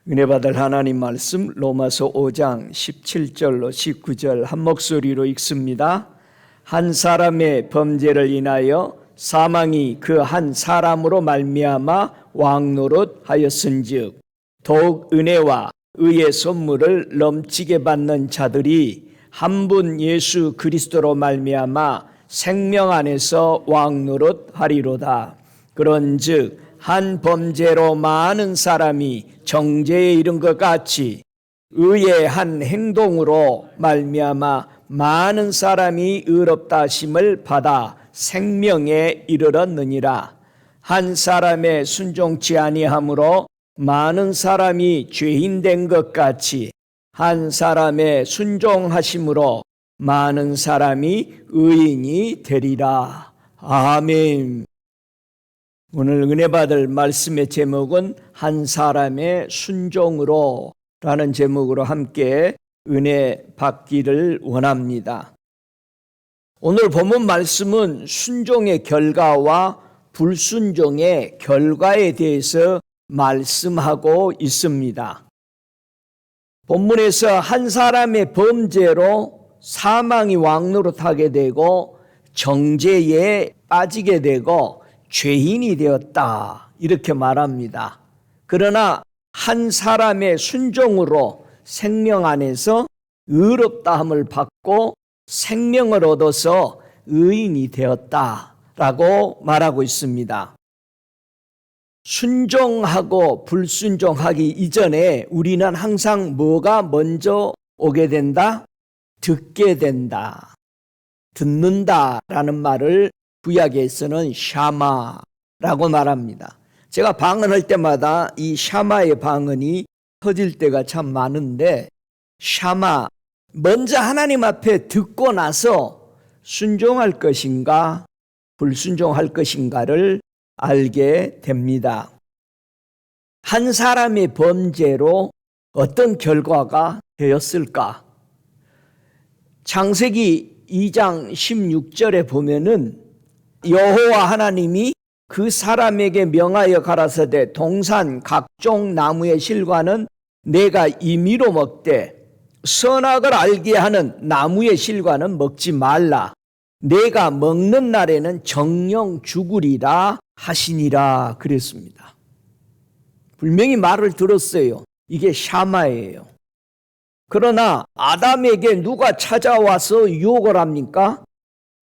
은혜 받을 하나님 말씀 로마서 5장 17절로 19절 한 목소리로 읽습니다. 한 사람의 범죄를 인하여 사망이 그 한 사람으로 말미암아 왕노릇하였은즉 더욱 은혜와 의의 선물을 넘치게 받는 자들이 한 분 예수 그리스도로 말미암아 생명 안에서 왕노릇하리로다. 그런즉 한 범죄로 많은 사람이 정죄에 이른 것 같이 의의 한 행동으로 말미암아 많은 사람이 의롭다 하심을 받아 생명에 이르렀느니라. 한 사람의 순종치 아니함으로 많은 사람이 죄인 된 것 같이 한 사람의 순종하심으로 많은 사람이 의인이 되리라. 아멘. 오늘 은혜 받을 말씀의 제목은 한 사람의 순종으로 라는 제목으로 함께 은혜 받기를 원합니다. 오늘 본문 말씀은 순종의 결과와 불순종의 결과에 대해서 말씀하고 있습니다. 본문에서 한 사람의 범죄로 사망이 왕노릇하게 되고 정죄에 빠지게 되고 죄인이 되었다 이렇게 말합니다. 그러나 한 사람의 순종으로 생명 안에서 의롭다함을 받고 생명을 얻어서 의인이 되었다라고 말하고 있습니다. 순종하고 불순종하기 이전에 우리는 항상 뭐가 먼저 오게 된다? 듣게 된다. 듣는다라는 말을 구약에서는 샤마라고 말합니다. 제가 방언할 때마다 이 샤마의 방언이 터질 때가 참 많은데, 샤마, 먼저 하나님 앞에 듣고 나서 순종할 것인가 불순종할 것인가를 알게 됩니다. 한 사람의 범죄로 어떤 결과가 되었을까? 창세기 2장 16절에 보면은 여호와 하나님이 그 사람에게 명하여 가라사대 동산 각종 나무의 실과는 내가 임의로 먹되 선악을 알게 하는 나무의 실과는 먹지 말라. 내가 먹는 날에는 정령 죽으리라 하시니라 그랬습니다. 분명히 말을 들었어요. 이게 샤마예요. 그러나 아담에게 누가 찾아와서 유혹을 합니까?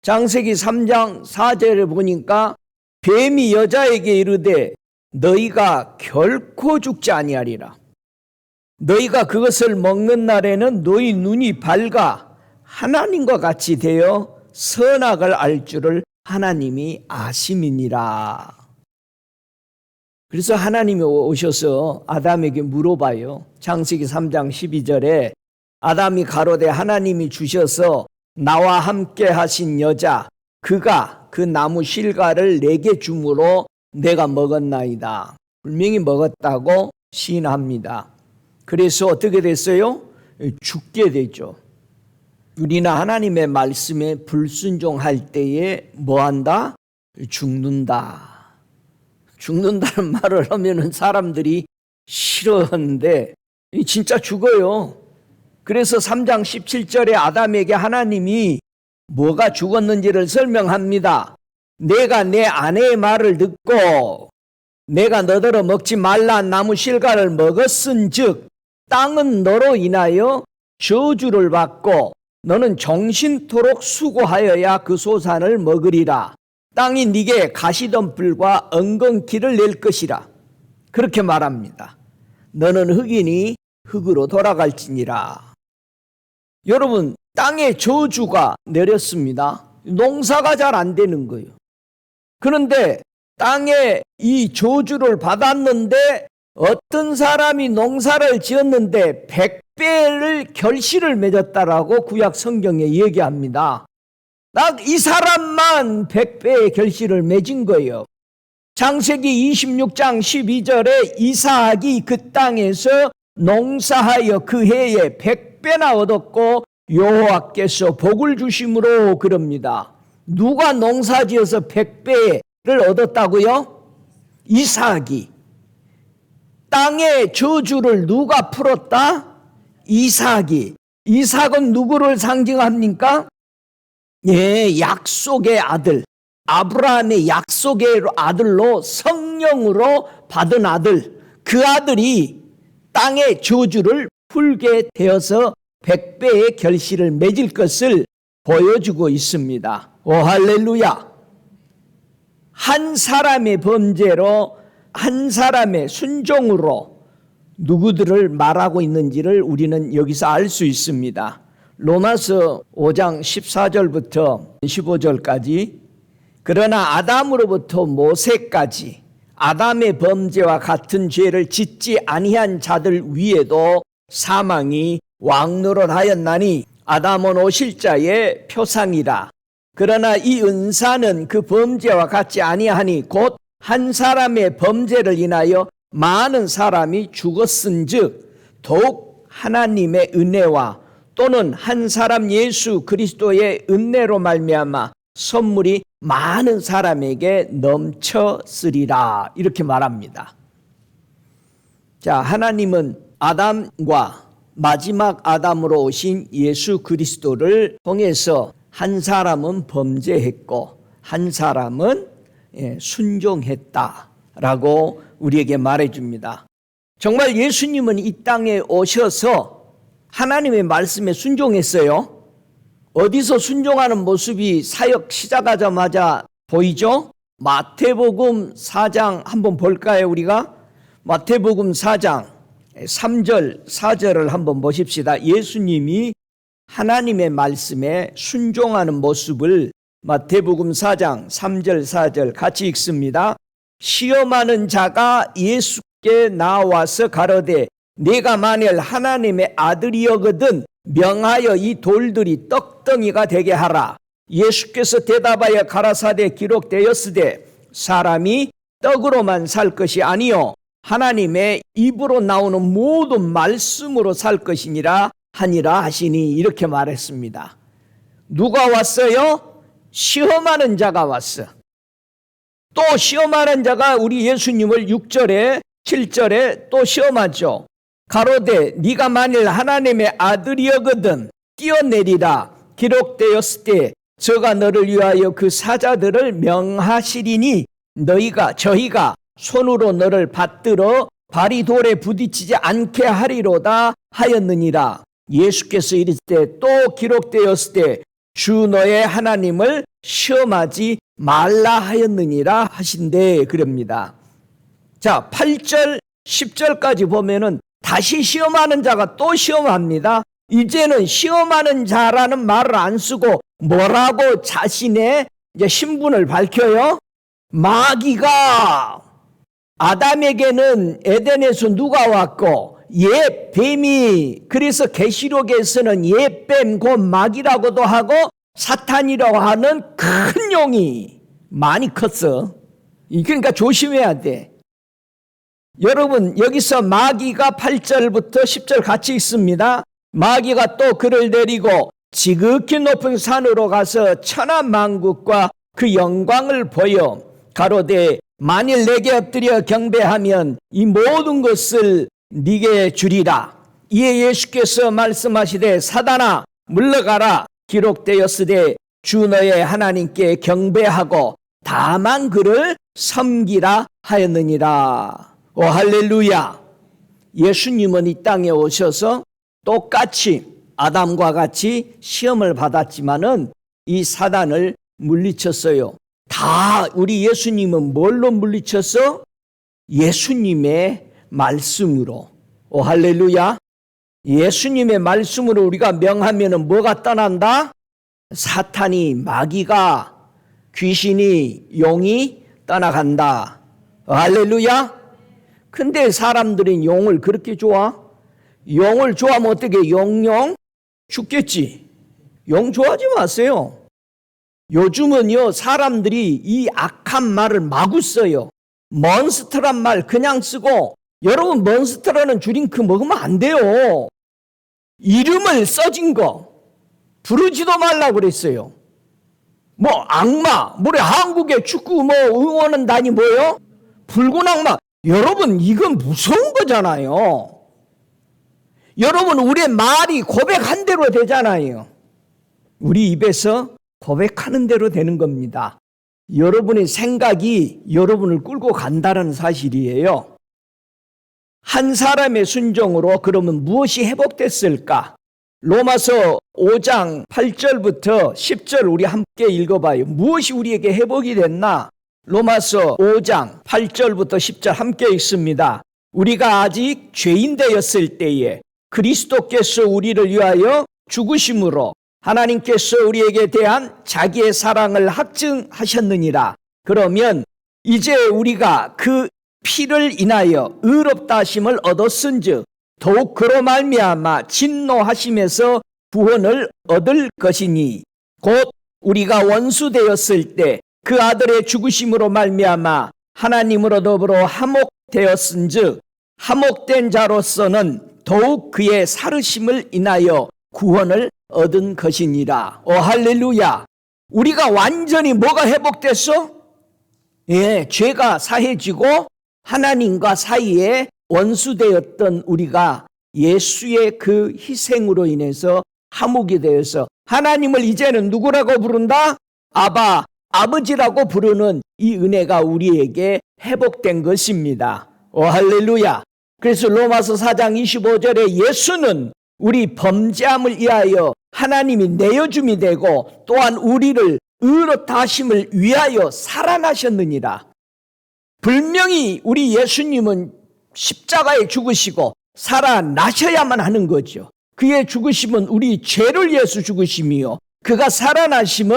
창세기 3장 4절에 보니까 뱀이 여자에게 이르되 너희가 결코 죽지 아니하리라. 너희가 그것을 먹는 날에는 너희 눈이 밝아 하나님과 같이 되어 선악을 알 줄을 하나님이 아심이니라. 그래서 하나님이 오셔서 아담에게 물어봐요. 창세기 3장 12절에 아담이 가로되 하나님이 주셔서 나와 함께 하신 여자 그가 그 나무 실과를 내게 주므로 내가 먹었나이다. 분명히 먹었다고 시인합니다. 그래서 어떻게 됐어요? 죽게 되죠. 우리나 하나님의 말씀에 불순종할 때에 뭐한다? 죽는다. 죽는다는 말을 하면은 사람들이 싫어하는데 진짜 죽어요. 그래서 3장 17절에 아담에게 하나님이 뭐가 죽었는지를 설명합니다. 내가 내 아내의 말을 듣고 내가 너더러 먹지 말라 나무 실과를 먹었은즉 땅은 너로 인하여 저주를 받고 너는 정신토록 수고하여야 그 소산을 먹으리라. 땅이 네게 가시덤불과 엉겅퀴를 낼 것이라. 그렇게 말합니다. 너는 흙이니 흙으로 돌아갈지니라. 여러분, 땅에 저주가 내렸습니다. 농사가 잘 안 되는 거예요. 그런데 땅에 이 저주를 받았는데 어떤 사람이 농사를 지었는데 100배를 결실을 맺었다라고 구약 성경에 얘기합니다. 딱 이 사람만 100배의 결실을 맺은 거예요. 창세기 26장 12절에 이삭이 그 땅에서 농사하여 그 해에 100배나 얻었고 여호와께서 복을 주심으로 그럽니다. 누가 농사지어서 100배를 얻었다고요? 이삭이. 땅의 저주를 누가 풀었다? 이삭이. 이삭은 누구를 상징합니까? 예, 약속의 아들. 아브라함의 약속의 아들로 성령으로 받은 아들. 그 아들이 땅의 저주를 풀게 되어서 100배의 결실을 맺을 것을 보여주고 있습니다. 오 할렐루야. 한 사람의 범죄로, 한 사람의 순종으로 누구들을 말하고 있는지를 우리는 여기서 알 수 있습니다. 로마서 5장 14절부터 15절까지, 그러나 아담으로부터 모세까지 아담의 범죄와 같은 죄를 짓지 아니한 자들 위에도 사망이 왕노릇하였나니 아담은 오실자의 표상이라. 그러나 이 은사는 그 범죄와 같지 아니하니 곧 한 사람의 범죄를 인하여 많은 사람이 죽었은즉 더욱 하나님의 은혜와 또는 한 사람 예수 그리스도의 은혜로 말미암아 선물이 많은 사람에게 넘쳤으리라. 이렇게 말합니다. 자, 하나님은 아담과 마지막 아담으로 오신 예수 그리스도를 통해서 한 사람은 범죄했고 한 사람은 순종했다라고 우리에게 말해줍니다. 정말 예수님은 이 땅에 오셔서 하나님의 말씀에 순종했어요. 어디서 순종하는 모습이 사역 시작하자마자 보이죠? 마태복음 4장 한번 볼까요, 우리가? 마태복음 4장 3절, 4절을 한번 보십시다. 예수님이 하나님의 말씀에 순종하는 모습을 마태복음 4장 3절, 4절 같이 읽습니다. 시험하는 자가 예수께 나와서 가로되 네가 만일 하나님의 아들이여거든 명하여 이 돌들이 떡덩이가 되게 하라. 예수께서 대답하여 가라사대 기록되었으되 사람이 떡으로만 살 것이 아니요 하나님의 입으로 나오는 모든 말씀으로 살 것이니라 하니라 하시니, 이렇게 말했습니다. 누가 왔어요? 시험하는 자가 왔어. 또 시험하는 자가 우리 예수님을 6절에 7절에 또 시험하죠. 가로되 네가 만일 하나님의 아들이여거든 뛰어내리라. 기록되었을 때 저가 너를 위하여 그 사자들을 명하시리니 저희가 손으로 너를 받들어 발이 돌에 부딪히지 않게 하리로다 하였느니라. 예수께서 이르시되 또 기록되었을 때 주 너의 하나님을 시험하지 말라 하였느니라 하신대, 그럽니다. 자, 8절 10절까지 보면은 다시 시험하는 자가 또 시험합니다. 이제는 시험하는 자라는 말을 안 쓰고 뭐라고 자신의 신분을 밝혀요? 마귀가, 아담에게는 에덴에서 누가 왔고 옛 뱀이, 그래서 계시록에서는 옛 뱀 곧 마귀라고도 하고 사탄이라고 하는 큰 용이 많이 컸어. 그러니까 조심해야 돼. 여러분, 여기서 마귀가 8절부터 10절 같이 있습니다. 마귀가 또 그를 데리고 지극히 높은 산으로 가서 천하만국과 그 영광을 보여 가로되 만일 내게 엎드려 경배하면 이 모든 것을 네게 주리라. 이에 예수께서 말씀하시되 사단아 물러가라. 기록되었으되 주 너의 하나님께 경배하고 다만 그를 섬기라 하였느니라. 오 할렐루야. 예수님은 이 땅에 오셔서 똑같이 아담과 같이 시험을 받았지만은 이 사단을 물리쳤어요. 다 우리 예수님은 뭘로 물리쳤어? 예수님의 말씀으로. 오 할렐루야. 예수님의 말씀으로 우리가 명하면은 뭐가 떠난다? 사탄이, 마귀가, 귀신이, 용이 떠나간다. 오 할렐루야. 근데 사람들은 용을 그렇게 좋아? 용을 좋아하면 어떻게? 용용 죽겠지. 용 좋아하지 마세요. 요즘은요, 사람들이 이 악한 말을 마구 써요. 몬스터란 말 그냥 쓰고, 여러분 몬스터라는 드링크 먹으면 안 돼요. 이름을 써진 거 부르지도 말라고 그랬어요. 뭐 악마, 우리 한국의 축구 응원한다니 뭐요? 붉은 악마. 여러분, 이건 무서운 거잖아요. 여러분, 우리의 말이 고백한 대로 되잖아요. 우리 입에서 고백하는 대로 되는 겁니다. 여러분의 생각이 여러분을 끌고 간다는 사실이에요. 한 사람의 순종으로 그러면 무엇이 회복됐을까? 로마서 5장 8절부터 10절 우리 함께 읽어봐요. 무엇이 우리에게 회복이 됐나? 로마서 5장 8절부터 10절 함께 읽습니다. 우리가 아직 죄인 되었을 때에 그리스도께서 우리를 위하여 죽으심으로 하나님께서 우리에게 대한 자기의 사랑을 확증하셨느니라. 그러면 이제 우리가 그 피를 인하여 의롭다 하심을 얻었은즉 더욱 그로 말미암아 진노하심에서 구원을 얻을 것이니 곧 우리가 원수 되었을 때 그 아들의 죽으심으로 말미암아 하나님으로 더불어 화목되었은즉 화목된 자로서는 더욱 그의 살으심을 인하여 구원을 얻은 것이니라. 오 할렐루야. 우리가 완전히 뭐가 회복됐어? 죄가 사해지고 하나님과 사이에 원수되었던 우리가 예수의 그 희생으로 인해서 화목이 되어서 하나님을 이제는 누구라고 부른다? 아바, 아버지라고 부르는 이 은혜가 우리에게 회복된 것입니다. 오 할렐루야. 그래서 로마서 4장 25절에 예수는 우리 범죄함을 위하여 하나님이 내어줌이 되고 또한 우리를 의롭다 하심을 위하여 살아나셨느니라. 분명히 우리 예수님은 십자가에 죽으시고 살아나셔야만 하는 거죠. 그의 죽으심은 우리 죄를 위해서 죽으심이요, 그가 살아나신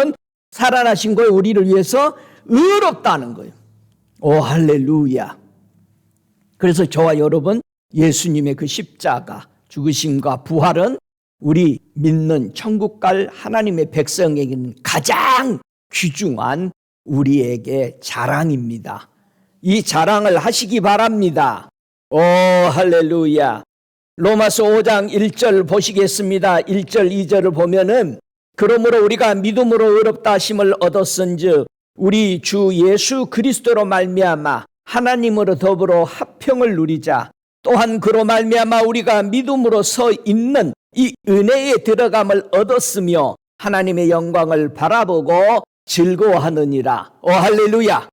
거에 우리를 위해서 의롭다는 거예요. 오 할렐루야. 그래서 저와 여러분, 예수님의 그 십자가 죽으심과 부활은 우리 믿는 천국 갈 하나님의 백성에게는 가장 귀중한 우리에게 자랑입니다. 이 자랑을 하시기 바랍니다. 오 할렐루야. 로마서 5장 1절 보시겠습니다. 1절 2절을 보면은 그러므로 우리가 믿음으로 의롭다 하심을 얻었은즉 우리 주 예수 그리스도로 말미암아 하나님으로 더불어 화평을 누리자. 또한 그로 말미암아 우리가 믿음으로 서 있는 이 은혜에 들어감을 얻었으며 하나님의 영광을 바라보고 즐거워하느니라. 오 할렐루야.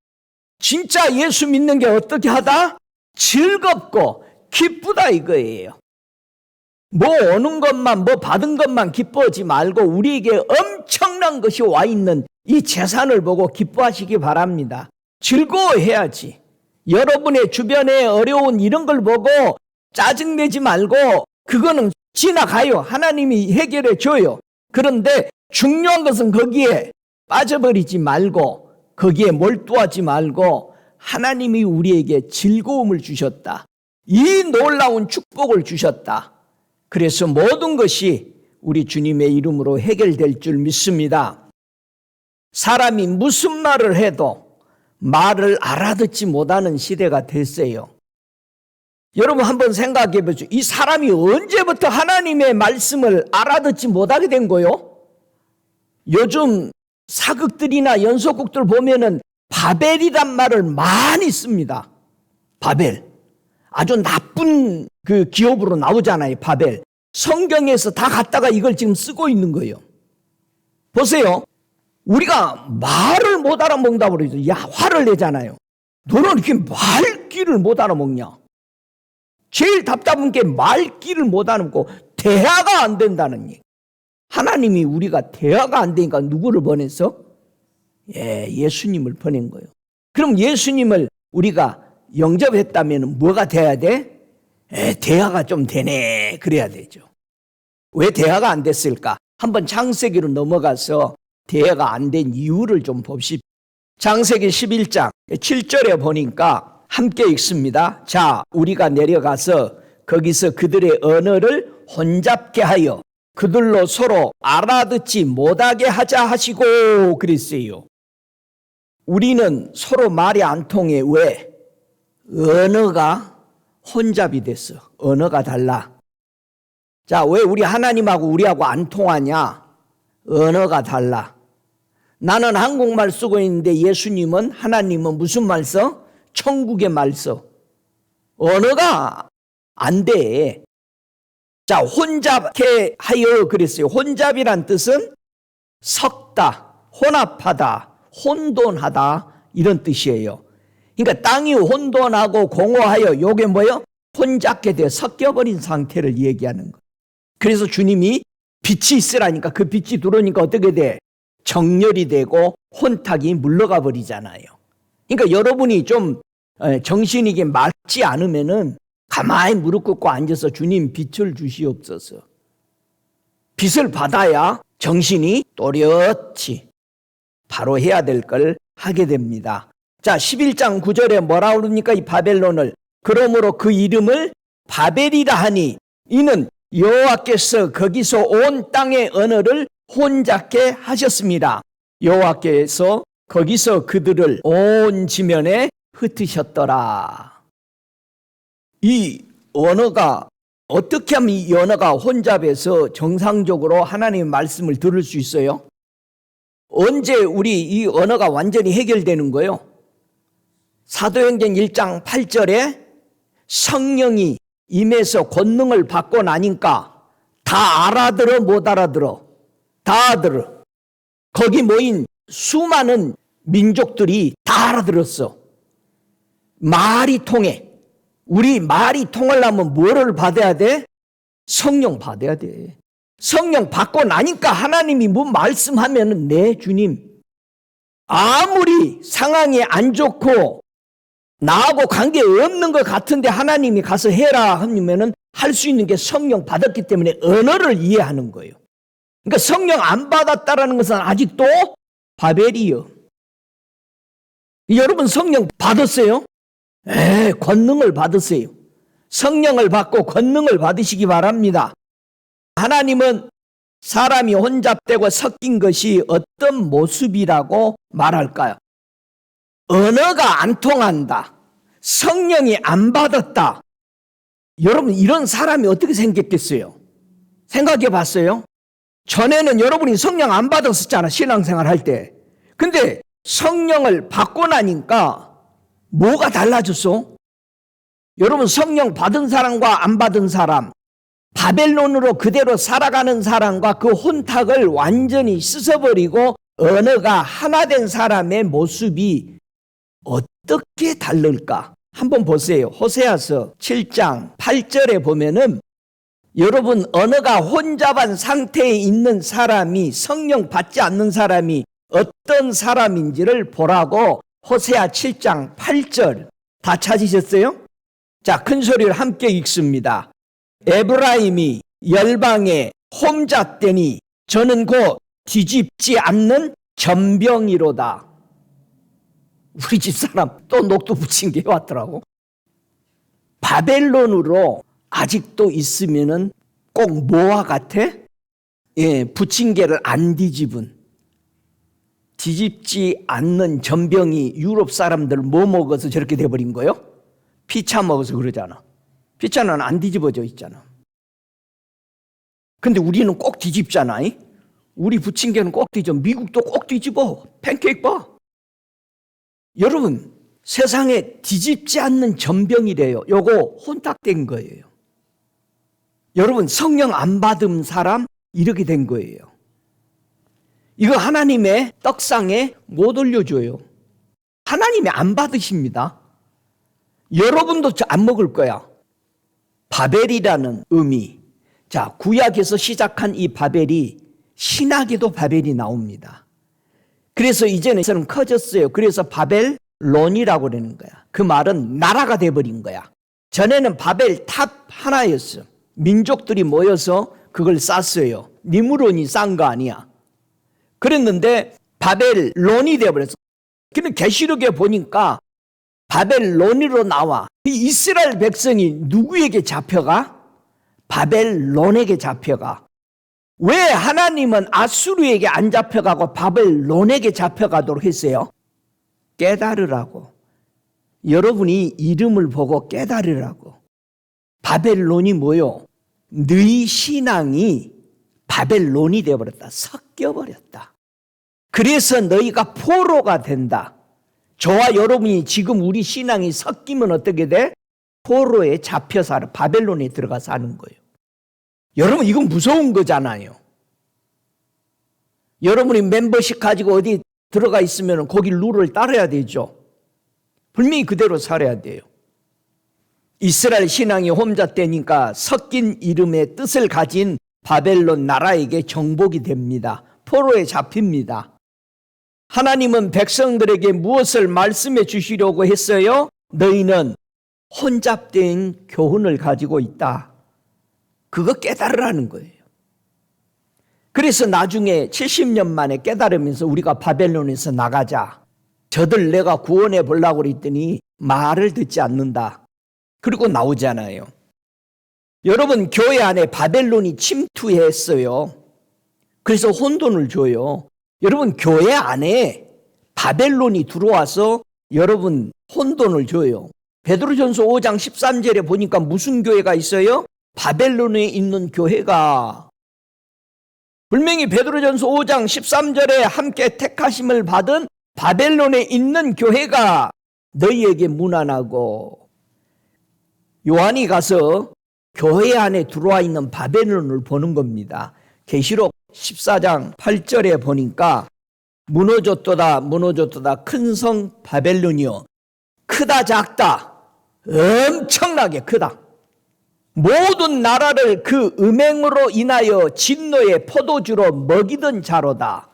진짜 예수 믿는 게 어떻게 하다? 즐겁고 기쁘다 이거예요. 뭐 오는 것만, 뭐 받은 것만 기뻐하지 말고 우리에게 엄청난 것이 와 있는 이 재산을 보고 기뻐하시기 바랍니다. 즐거워해야지. 여러분의 주변에 어려운 이런 걸 보고 짜증내지 말고 그거는 지나가요. 하나님이 해결해 줘요. 그런데 중요한 것은 거기에 빠져버리지 말고 거기에 몰두하지 말고 하나님이 우리에게 즐거움을 주셨다. 이 놀라운 축복을 주셨다. 그래서 모든 것이 우리 주님의 이름으로 해결될 줄 믿습니다. 사람이 무슨 말을 해도 말을 알아듣지 못하는 시대가 됐어요. 여러분 한번 생각해 보죠. 이 사람이 언제부터 하나님의 말씀을 알아듣지 못하게 된 거요? 요즘 사극들이나 연속극들 보면은 바벨이란 말을 많이 씁니다. 바벨. 아주 나쁜 그 기업으로 나오잖아요. 바벨. 성경에서 다 갖다가 이걸 지금 쓰고 있는 거예요. 보세요. 우리가 말을 못 알아먹는다고 그러죠. 야, 화를 내잖아요. 너는 이렇게 말귀를 못 알아먹냐? 제일 답답한 게 말귀를 못 알아먹고 대화가 안 된다는 얘기. 하나님이 우리가 대화가 안 되니까 누구를 보냈어? 예수님을 보낸 거예요. 그럼 예수님을 우리가 영접했다면 뭐가 돼야 돼? 대화가 좀 되네. 그래야 되죠. 왜 대화가 안 됐을까? 한번 창세기로 넘어가서 대화가 안 된 이유를 좀 봅시다. 창세기 11장 7절에 보니까 함께 읽습니다. 자, 우리가 내려가서 거기서 그들의 언어를 혼잡게 하여 그들로 서로 알아듣지 못하게 하자 하시고 그랬어요. 우리는 서로 말이 안 통해. 왜? 언어가 혼잡이 됐어. 언어가 달라. 자, 왜 우리 하나님하고 우리하고 안 통하냐? 언어가 달라. 나는 한국말 쓰고 있는데 예수님은, 하나님은 무슨 말 써? 천국의 말 써. 언어가 안 돼. 자, 혼잡케 하여 그랬어요. 혼잡이란 뜻은 섞다, 혼합하다, 혼돈하다 이런 뜻이에요. 그러니까 땅이 혼돈하고 공허하여 요게 뭐예요? 혼잡게 되어 섞여버린 상태를 얘기하는 거예요. 그래서 주님이 빛이 있으라니까 그 빛이 들어오니까 어떻게 돼? 정렬이 되고 혼탁이 물러가 버리잖아요. 그러니까 여러분이 좀 정신이게 맑지 않으면은 가만히 무릎 꿇고 앉아서 주님 빛을 주시옵소서. 빛을 받아야 정신이 또렷이 바로 해야 될 걸 하게 됩니다. 자, 11장 9절에 뭐라 그럽니까? 이 바벨론을. 그러므로 그 이름을 바벨이라 하니 이는 여호와께서 거기서 온 땅의 언어를 혼잡게 하셨습니다. 여호와께서 거기서 그들을 온 지면에 흩으셨더라. 이 언어가 어떻게 하면 이 언어가 혼잡해서 정상적으로 하나님의 말씀을 들을 수 있어요? 언제 우리 이 언어가 완전히 해결되는 거예요? 사도행전 1장 8절에 성령이 임해서 권능을 받고 나니까 다 알아들어 못 알아들어? 다 알아들어. 거기 모인 수많은 민족들이 다 알아들었어. 말이 통해. 우리 말이 통하려면 뭐를 받아야 돼? 성령 받아야 돼. 성령 받고 나니까 하나님이 뭐 말씀하면은 네 주님, 아무리 상황이 안 좋고 나하고 관계 없는 것 같은데 하나님이 가서 해라 하면은 할 수 있는 게 성령 받았기 때문에 언어를 이해하는 거예요. 그러니까 성령 안 받았다라는 것은 아직도 바벨이요. 여러분 성령 받았어요? 권능을 받으세요. 성령을 받고 권능을 받으시기 바랍니다. 하나님은 사람이 혼잡되고 섞인 것이 어떤 모습이라고 말할까요? 언어가 안 통한다. 성령이 안 받았다. 여러분 이런 사람이 어떻게 생겼겠어요? 생각해 봤어요? 전에는 여러분이 성령 안 받았었잖아, 신앙생활 할 때. 근데 성령을 받고 나니까 뭐가 달라졌어? 여러분 성령 받은 사람과 안 받은 사람, 바벨론으로 그대로 살아가는 사람과 그 혼탁을 완전히 씻어버리고 언어가 하나 된 사람의 모습이 어떻게 다를까? 한번 보세요. 호세아서 7장 8절에 보면은 여러분 언어가 혼잡한 상태에 있는 사람이 성령 받지 않는 사람이 어떤 사람인지를 보라고 호세아 7장 8절 다 찾으셨어요? 자, 큰 소리를 함께 읽습니다. 에브라임이 열방에 홈잡되니 저는 곧 뒤집지 않는 전병이로다. 우리 집사람 또 녹두 붙인 게 왔더라고. 바벨론으로 아직도 있으면은 꼭 뭐와 같아? 붙인 개를 안 뒤집은, 뒤집지 않는 전병이 유럽 사람들 뭐 먹어서 저렇게 돼버린 거예요? 피차 먹어서 그러잖아. 피차는 안 뒤집어져 있잖아. 근데 우리는 꼭 뒤집잖아. 우리 부침개는 꼭 뒤집어. 미국도 꼭 뒤집어. 팬케이크 봐. 여러분 세상에 뒤집지 않는 전병이래요. 요거 혼탁된 거예요. 여러분 성령 안 받은 사람 이렇게 된 거예요. 이거 하나님의 떡상에 못 올려줘요. 하나님이 안 받으십니다. 여러분도 안 먹을 거야. 바벨이라는 의미. 자, 구약에서 시작한 이 바벨이 신학에도 바벨이 나옵니다. 그래서 이제는 커졌어요. 그래서 바벨론이라고 그러는 거야. 그 말은 나라가 돼버린 거야. 전에는 바벨 탑 하나였어. 민족들이 모여서 그걸 쌌어요. 니무론이 싼 거 아니야. 그랬는데 바벨론이 되어버렸어. 근데 계시록에 보니까 바벨론으로 나와. 이 이스라엘 백성이 누구에게 잡혀가? 바벨론에게 잡혀가. 왜 하나님은 아수르에게 안 잡혀가고 바벨론에게 잡혀가도록 했어요? 깨달으라고. 여러분이 이름을 보고 깨달으라고. 바벨론이 뭐요? 너희 신앙이 바벨론이 되어버렸다. 섞여버렸다. 그래서 너희가 포로가 된다. 저와 여러분이 지금 우리 신앙이 섞이면 어떻게 돼? 포로에 잡혀 살아 바벨론에 들어가 사는 거예요. 여러분 이건 무서운 거잖아요. 여러분이 멤버십 가지고 어디 들어가 있으면 거기 룰을 따라야 되죠. 분명히 그대로 살아야 돼요. 이스라엘 신앙이 혼잡되니까 섞인 이름의 뜻을 가진 바벨론 나라에게 정복이 됩니다. 포로에 잡힙니다. 하나님은 백성들에게 무엇을 말씀해 주시려고 했어요? 너희는 혼잡된 교훈을 가지고 있다. 그거 깨달으라는 거예요. 그래서 나중에 70년 만에 깨달으면서 우리가 바벨론에서 나가자. 저들 내가 구원해 보려고 그랬더니 말을 듣지 않는다. 그리고 나오잖아요. 여러분 교회 안에 바벨론이 침투했어요. 그래서 혼돈을 줘요. 여러분 교회 안에 바벨론이 들어와서 여러분 혼돈을 줘요. 베드로전서 5장 13절에 보니까 무슨 교회가 있어요? 바벨론에 있는 교회가. 분명히 베드로전서 5장 13절에 함께 택하심을 받은 바벨론에 있는 교회가 너희에게 무난하고, 요한이 가서 교회 안에 들어와 있는 바벨론을 보는 겁니다. 계시록 14장 8절에 보니까 무너졌도다 무너졌도다 큰 성 바벨론이여 크다 작다 엄청나게 크다. 모든 나라를 그 음행으로 인하여 진노의 포도주로 먹이던 자로다.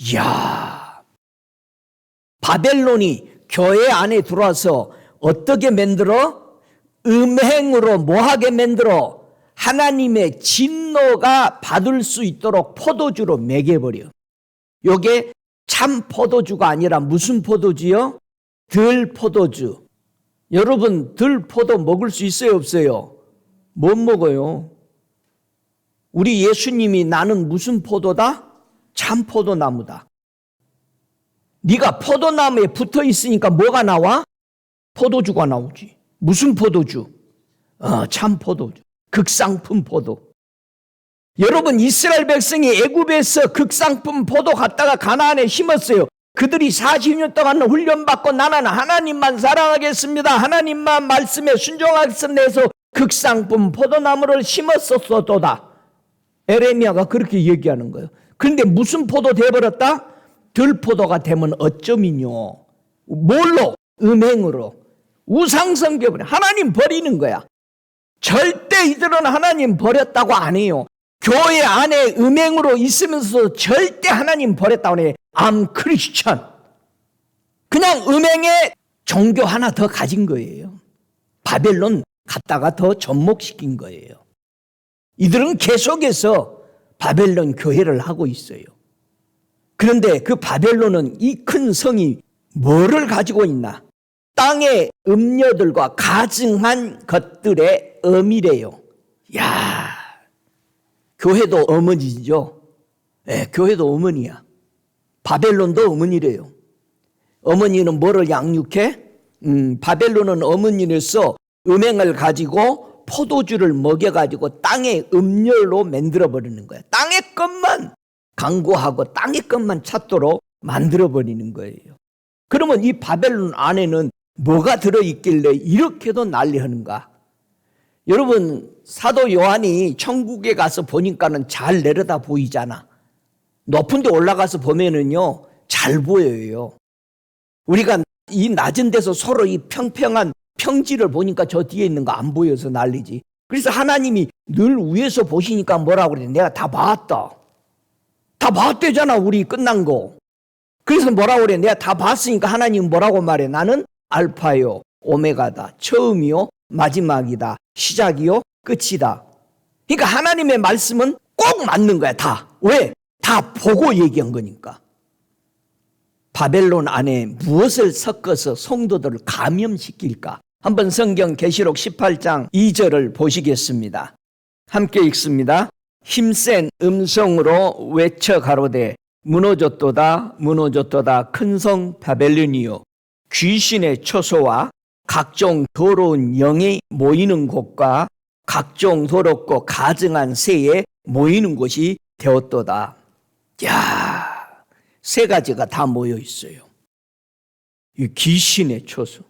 이야, 바벨론이 교회 안에 들어와서 어떻게 만들어? 음행으로 뭐하게 만들어? 하나님의 진노가 받을 수 있도록 포도주로 먹여버려. 요게 참 포도주가 아니라 무슨 포도주요? 들 포도주. 여러분 들 포도 먹을 수 있어요 없어요? 못 먹어요. 우리 예수님이 나는 무슨 포도다? 참 포도나무다. 네가 포도나무에 붙어 있으니까 뭐가 나와? 포도주가 나오지. 무슨 포도주? 참 포도주. 극상품 포도. 여러분 이스라엘 백성이 애굽에서 극상품 포도 갖다가 가나안에 심었어요. 그들이 40년 동안 훈련받고 나는 하나님만 사랑하겠습니다, 하나님만 말씀에 순종하겠습니다 해서 극상품 포도나무를 심었었도다. 에레미야가 그렇게 얘기하는 거예요. 그런데 무슨 포도 되어버렸다? 들포도가 되면 어쩌면요, 뭘로? 음행으로. 우상숭배버려. 하나님 버리는 거야. 절대 이들은 하나님 버렸다고 안 해요. 교회 안에 음행으로 있으면서 절대 하나님 버렸다고 안 해요. I'm Christian. 그냥 음행에 종교 하나 더 가진 거예요. 바벨론 갖다가 더 접목시킨 거예요. 이들은 계속해서 바벨론 교회를 하고 있어요. 그런데 그 바벨론은 이 큰 성이 뭐를 가지고 있나? 땅의 음녀들과 가증한 것들의 어미래요. 야, 교회도 어머니죠. 네, 교회도 어머니야. 바벨론도 어머니래요. 어머니는 뭐를 양육해? 바벨론은 어머니로서 음행을 가지고 포도주를 먹여가지고 땅의 음료로 만들어버리는 거야. 땅의 것만 강구하고 땅의 것만 찾도록 만들어버리는 거예요. 그러면 이 바벨론 안에는 뭐가 들어있길래 이렇게도 난리하는가? 여러분 사도 요한이 천국에 가서 보니까는 잘 내려다 보이잖아. 높은 데 올라가서 보면은요 잘 보여요. 우리가 이 낮은 데서 서로 이 평평한 평지를 보니까 저 뒤에 있는 거 안 보여서 난리지. 그래서 하나님이 늘 위에서 보시니까 뭐라고 그래? 내가 다 봤다. 다 봤대잖아 우리 끝난 거. 그래서 뭐라고 그래? 내가 다 봤으니까 하나님 뭐라고 말해? 나는 알파요 오메가다. 처음이요 마지막이다. 시작이요 끝이다. 그러니까 하나님의 말씀은 꼭 맞는 거야 다. 왜? 다 보고 얘기한 거니까. 바벨론 안에 무엇을 섞어서 성도들을 감염시킬까? 한번 성경 계시록 18장 2절을 보시겠습니다. 함께 읽습니다. 힘센 음성으로 외쳐 가로되 무너졌도다 무너졌도다 큰 성 바벨론이요 귀신의 처소와 각종 더러운 영이 모이는 곳과 각종 더럽고 가증한 새에 모이는 곳이 되었도다. 야, 세 가지가 다 모여 있어요. 이 귀신의 처소.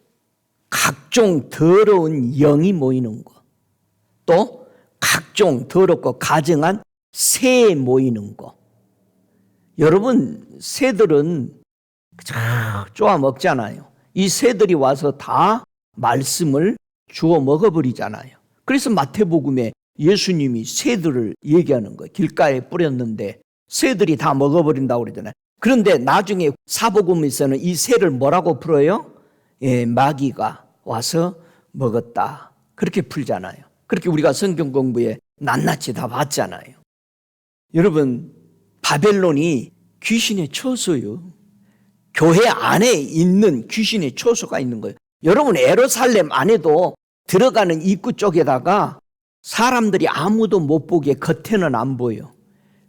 각종 더러운 영이 모이는 거, 또 각종 더럽고 가증한 새 모이는 거. 여러분, 새들은 쪼아 먹잖아요. 이 새들이 와서 다 말씀을 주워 먹어버리잖아요. 그래서 마태복음에 예수님이 새들을 얘기하는 거예요. 길가에 뿌렸는데 새들이 다 먹어버린다고 그러잖아요. 그런데 나중에 사복음에서는 이 새를 뭐라고 풀어요? 마귀가 와서 먹었다. 그렇게 풀잖아요. 그렇게 우리가 성경 공부에 낱낱이 다 봤잖아요. 여러분, 바벨론이 귀신의 처소요. 교회 안에 있는 귀신의 처소가 있는 거예요. 여러분, 예루살렘 안에도 들어가는 입구 쪽에다가 사람들이 아무도 못 보게 겉에는 안 보여.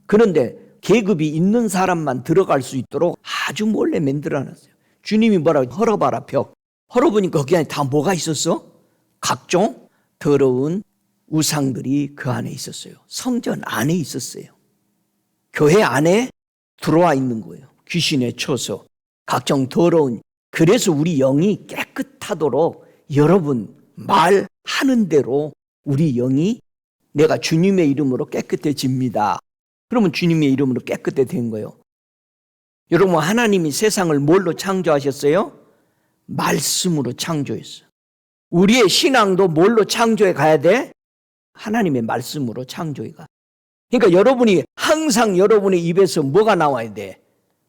그런데 계급이 있는 사람만 들어갈 수 있도록 아주 몰래 만들어놨어요. 주님이 뭐라고? 헐어봐라, 벽. 헐어보니까 거기 안에 다 뭐가 있었어? 각종 더러운 우상들이 그 안에 있었어요. 성전 안에 있었어요. 교회 안에 들어와 있는 거예요. 귀신의 처소, 각종 더러운. 그래서 우리 영이 깨끗하도록 여러분 말하는 대로 우리 영이 내가 주님의 이름으로 깨끗해집니다. 그러면 주님의 이름으로 깨끗해진 거예요. 여러분, 하나님이 세상을 뭘로 창조하셨어요? 말씀으로 창조했어요. 우리의 신앙도 뭘로 창조해 가야 돼? 하나님의 말씀으로 창조해 가. 그러니까 여러분이 항상 여러분의 입에서 뭐가 나와야 돼?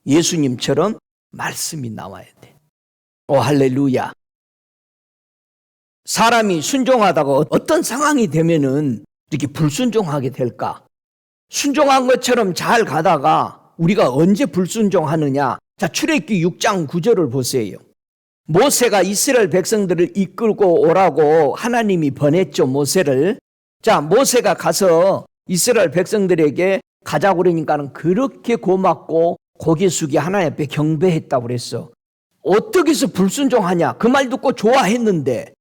예수님처럼 말씀이 나와야 돼. 오, 할렐루야. 사람이 순종하다가 어떤 상황이 되면은 이렇게 불순종하게 될까? 순종한 것처럼 잘 가다가 우리가 언제 불순종하느냐? 자, 출애굽기 6장 9절을 보세요. 모세가 이스라엘 백성들을 이끌고 오라고 하나님이 보냈죠, 모세를. 자, 모세가 가서 이스라엘 백성들에게 가자고 그러니까는 그렇게 고맙고 고개 숙이 하나님 앞에 경배했다고 그랬어. 어떻게 해서 불순종하냐? 그 말 듣고 좋아했는데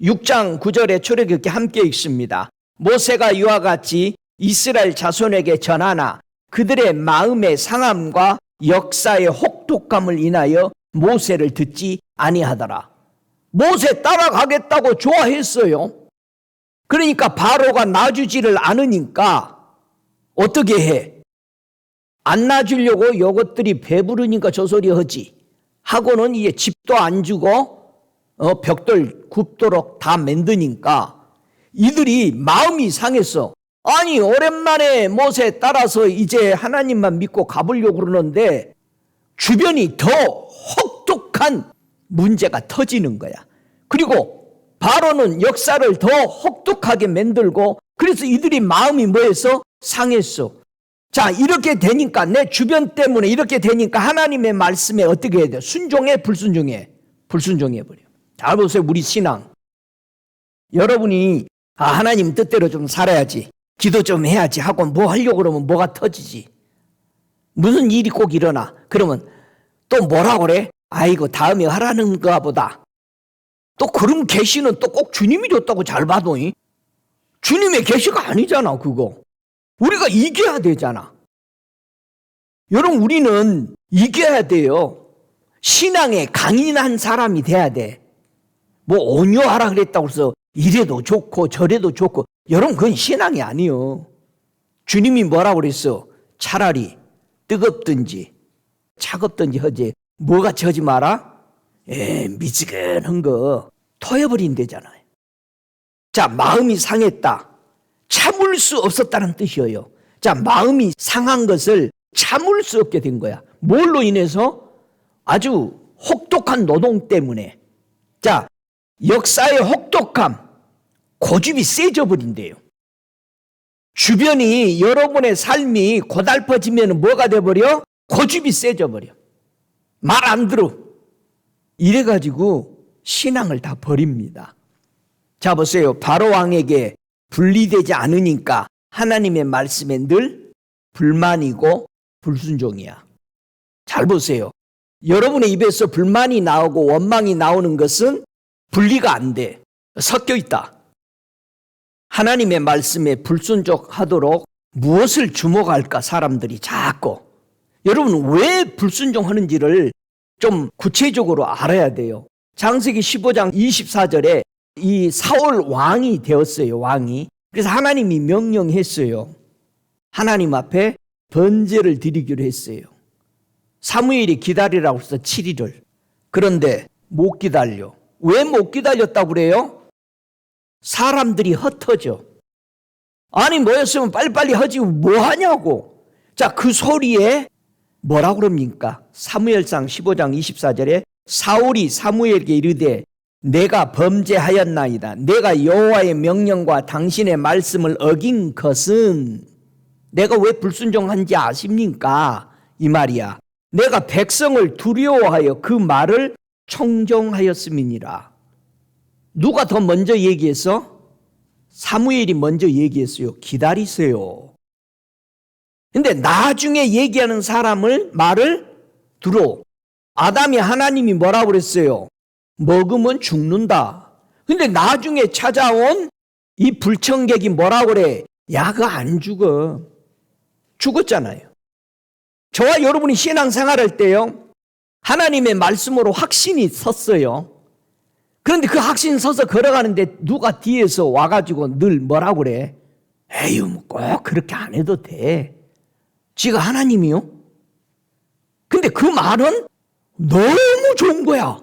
6장 9절에 출애굽기 함께 읽습니다. 모세가 이와 같이 이스라엘 자손에게 전하나 그들의 마음의 상함과 역사의 혹독함을 인하여 모세를 듣지 아니하더라. 모세 따라가겠다고 좋아했어요. 그러니까 바로가 놔주지를 않으니까 어떻게 해? 안 놔주려고 이것들이 배부르니까 저 소리 하지 하고는 이제 집도 안 주고 벽돌 굽도록 다 만드니까 이들이 마음이 상했어. 아니, 오랜만에 모세 따라서 이제 하나님만 믿고 가보려고 그러는데 주변이 더 혹독한 문제가 터지는 거야. 그리고 바로는 역사를 더 혹독하게 만들고 그래서 이들이 마음이 뭐해서 상했어. 자, 이렇게 되니까 내 주변 때문에 이렇게 되니까 하나님의 말씀에 어떻게 해야 돼? 순종해, 불순종해? 불순종해버려. 잘 보세요, 우리 신앙. 여러분이 하나님 뜻대로 좀 살아야지, 기도 좀 해야지 하고 뭐 하려고 그러면 뭐가 터지지. 무슨 일이 꼭 일어나. 그러면 또 뭐라고 그래? 아이고, 다음에 하라는가 보다. 또 그런 계시는 또 꼭 주님이 줬다고 잘 봐도 주님의 계시가 아니잖아. 그거 우리가 이겨야 되잖아. 여러분, 우리는 이겨야 돼요. 신앙에 강인한 사람이 돼야 돼. 뭐 온유하라 그랬다고 해서 이래도 좋고 저래도 좋고, 여러분 그건 신앙이 아니요. 주님이 뭐라고 그랬어? 차라리 뜨겁든지 차갑든지 하지 뭐가 하지 마라? 미지근한 거 토해버린대잖아요. 자, 마음이 상했다. 참을 수 없었다는 뜻이에요. 자, 마음이 상한 것을 참을 수 없게 된 거야. 뭘로 인해서? 아주 혹독한 노동 때문에. 자, 역사의 혹독함, 고집이 세져 버린대요. 주변이 여러분의 삶이 고달퍼지면 뭐가 돼버려? 고집이 세져 버려. 말 안 들어. 이래가지고 신앙을 다 버립니다. 자, 보세요. 바로 왕에게 분리되지 않으니까 하나님의 말씀에 늘 불만이고 불순종이야. 잘 보세요. 여러분의 입에서 불만이 나오고 원망이 나오는 것은 분리가 안 돼. 섞여 있다. 하나님의 말씀에 불순종하도록 무엇을 주목할까, 사람들이 자꾸. 여러분, 왜 불순종하는지를 좀 구체적으로 알아야 돼요. 창세기 15장 24절에 이 사울 왕이 되었어요. 왕이. 그래서 하나님이 명령했어요. 하나님 앞에 번제를 드리기로 했어요. 사무엘이 기다리라고 해서 7일을. 그런데 못 기다려. 왜 못 기다렸다고 그래요? 사람들이 흩어져. 아니 모였으면 빨리빨리 하지 뭐 하냐고. 자, 그 소리에 뭐라고 그럽니까? 사무엘상 15장 24절에 사울이 사무엘에게 이르되 내가 범죄하였나이다. 내가 여호와의 명령과 당신의 말씀을 어긴 것은 내가 왜 불순종한지 아십니까? 이 말이야. 내가 백성을 두려워하여 그 말을 청종하였음이니라. 누가 더 먼저 얘기했어? 사무엘이 먼저 얘기했어요. 기다리세요. 근데 나중에 얘기하는 사람을 말을 들어. 아담이 하나님이 뭐라고 그랬어요? 먹으면 죽는다. 근데 나중에 찾아온 이 불청객이 뭐라고 그래? 야, 그거 안 죽어. 죽었잖아요. 저와 여러분이 신앙생활할 때요, 하나님의 말씀으로 확신이 섰어요. 그런데 그 확신 서서 걸어가는데 누가 뒤에서 와가지고 늘 뭐라고 그래? 에휴, 뭐 꼭 그렇게 안 해도 돼. 지가 하나님이요? 근데 그 말은 너무 좋은 거야.